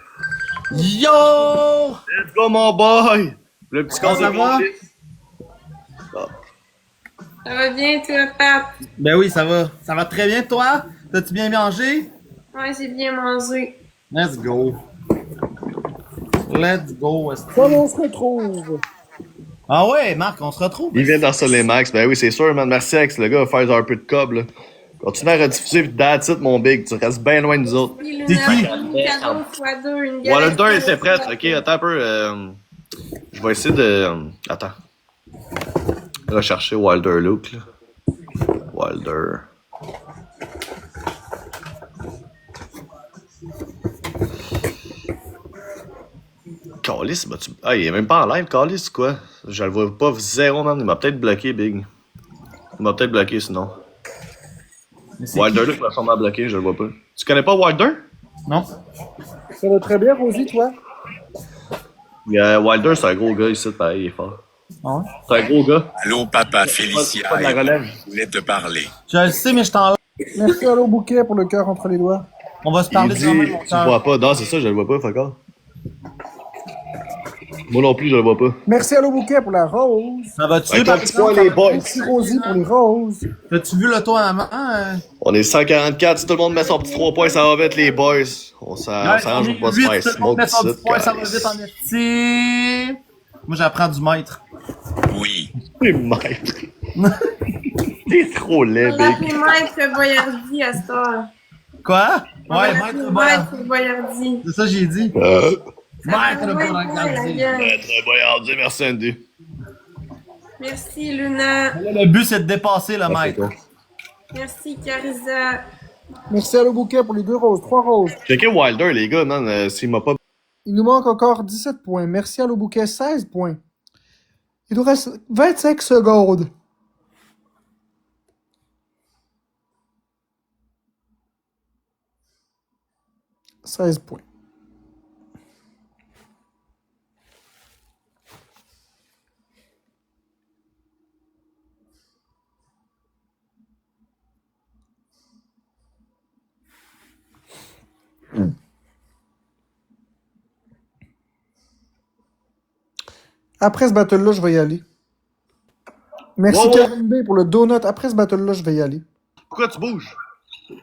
D: Yo!
F: Let's go, mon boy! Le petit con
D: Ça va?
B: Ça va bien, toi, Pat?
D: Ben oui, ça va. Ça va très bien, toi? T'as-tu bien mangé?
B: Ouais, j'ai bien mangé.
D: Let's go. Let's go, esti.
A: Comme on se retrouve.
D: Ah ouais, Marc, on se retrouve.
F: Il vient d'harceler Max, ben oui, c'est sûr, man. Merci, Alex, le gars, va faire un peu de cob, là. Continue à rediffuser, pis that's it, mon big. Tu restes bien loin de nous autres.
B: Puis,
D: T'es
B: Luna,
D: qui?
B: un cadeau x2, une
F: Wilder
B: galaxie
F: était prêt.
B: x2.
F: Ok, attends un peu. Je vais essayer de. Attends. Rechercher Wilder Luke, là. Wilder. Callis, bah tu. Ah, il est même pas en live, Callis, quoi. Je le vois pas zéro, man. Il m'a peut-être bloqué, Big. Il m'a peut-être bloqué, sinon. Wilder Luke m'a sûrement bloqué, je le vois pas. Tu connais pas Wilder?
D: Non.
A: Ça va très bien, Rosie, toi?
F: Wilder, c'est un gros gars ici, pareil, il est fort.
D: Ah ouais?
F: C'est un gros gars.
J: Allô, papa,
F: C'est
J: Félicia.
F: pas de la relève.
J: Je voulais te parler.
D: Je le sais, mais je t'en.
A: Merci à l'eau bouquet pour le cœur entre les doigts.
D: On va se
F: Il
D: parler
F: dit,
D: demain, mon
F: tu le
D: cœur.
F: vois pas. Non, c'est ça, je le vois pas, fuck off. Moi non plus, je le vois pas.
A: Merci à l'eau bouquet pour la rose.
D: Ça va-tu,
F: Avec
D: par
F: un petit point, les boys.
A: Merci Rosie pour les roses.
D: T'as-tu vu le toit avant?
F: On est 144, si tout le monde met son petit 3 points, ça va vite, les boys. On s'arrange pour pas se faire smoke
D: Ça
F: ici,
D: va vite en esti. Moi, j'apprends du maître.
J: Oui.
F: C'est maître. T'es trop laid,
B: On l'a
F: big.
B: appelé Maître Boyardi à cette heure.
D: Quoi?
B: On l'a
D: Ouais,
B: appelé
D: maître Boyard.
B: Maître Boyardi.
D: C'est ça que j'ai dit. Maître
B: Ouais,
D: Boyard.
B: la gueule.
F: Très boyardi, merci Andy.
B: Merci, Luna.
D: Le but, c'est de dépasser le maître.
B: Merci, Carissa.
A: Merci à l'eau bouquet pour les 2 roses, 3 roses.
F: Checkez Wilder, les gars, man, s'il m'a pas.
A: Il nous manque encore 17 points. Merci à l'eau bouquet, 16 points. Il nous reste 25 secondes. « 16 points. Après ce battle-là, je vais y aller. Merci
F: Wow, wow.
A: Kevin B pour le donut. Après ce battle-là, je vais y aller.
F: Pourquoi tu bouges?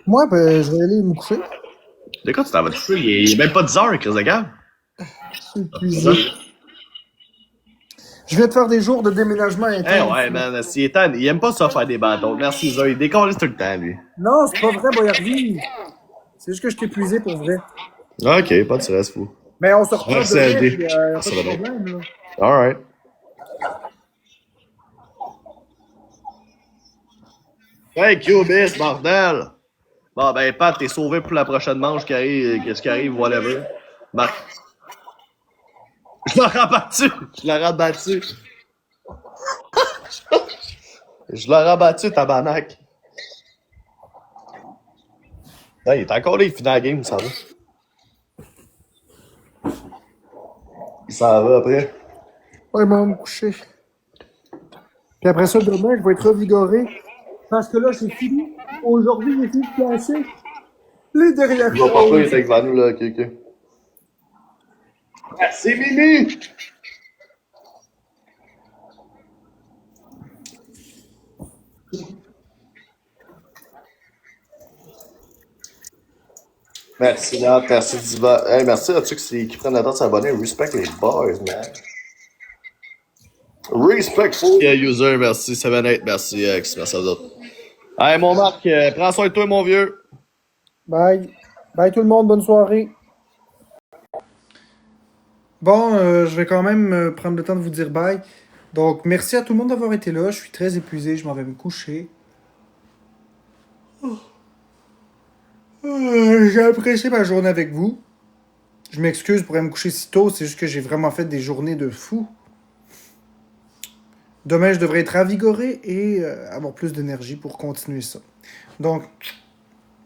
A: Moi, ben, je vais aller me coucher.
F: De quoi tu t'en vas te coucher? Il est même pas 10 heures, Chris de Gab.
A: Je suis épuisé. Je viens de faire des jours de déménagement
F: Eh
A: interne.
F: ouais, man, s'il est temps, il aime pas ça faire des bâtons. Merci, Zoé. Il décolle tout le temps, lui.
A: Non, c'est pas vrai, Boyardi. C'est juste que je suis épuisé pour vrai.
F: Ok, pas de stress, fou.
A: Mais on se reprend
F: Merci,
A: demain,
F: LD.
A: puis, pas
F: Ça
A: de
F: va bien.
A: problème, là.
F: Alright. Hey, Cubis, bordel! Bon, ben, Pat, t'es sauvé pour la prochaine manche qui arrive, qu'est-ce qui arrive, whatever. Marc. Je l'ai rabattu! Je l'ai rabattu! Je l'ai rabattu, tabarnak! Hey, il est encore là, il finit la game, ça va. Il s'en va après.
A: Ouais, mais on va me coucher. Puis après ça, demain, je vais être revigoré. Parce que là, c'est fini. Aujourd'hui, j'ai fini de placer les dernières
F: Je vois pas, il
A: choses.
F: est avec Vanou, là, ok, ok. Merci, Mimi! Merci, Nat. Merci, Diva. Hey, merci à ceux qui prennent le temps de s'abonner. Respect les boys, man. Respectful. Yeah, user, merci. 7-8, merci, X. Merci à vous autres. Hey, mon Marc, prends soin de toi, mon vieux.
A: Bye. Bye tout le monde, bonne soirée. Bon, je vais quand même prendre le temps de vous dire bye. Donc, merci à tout le monde d'avoir été là. Je suis très épuisé, je m'en vais me coucher. J'ai apprécié ma journée avec vous. Je m'excuse pour aller me coucher si tôt, c'est juste que j'ai vraiment fait des journées de fou. Demain, je devrais être ravigoré et avoir plus d'énergie pour continuer ça. Donc,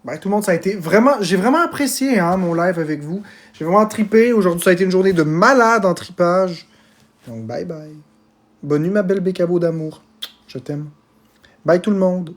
A: ben, tout le monde, ça a été vraiment... J'ai vraiment apprécié mon live avec vous. J'ai vraiment trippé. Aujourd'hui, ça a été une journée de malade en tripage. Donc, bye bye. Bonne nuit, ma belle bécabo d'amour. Je t'aime. Bye tout le monde.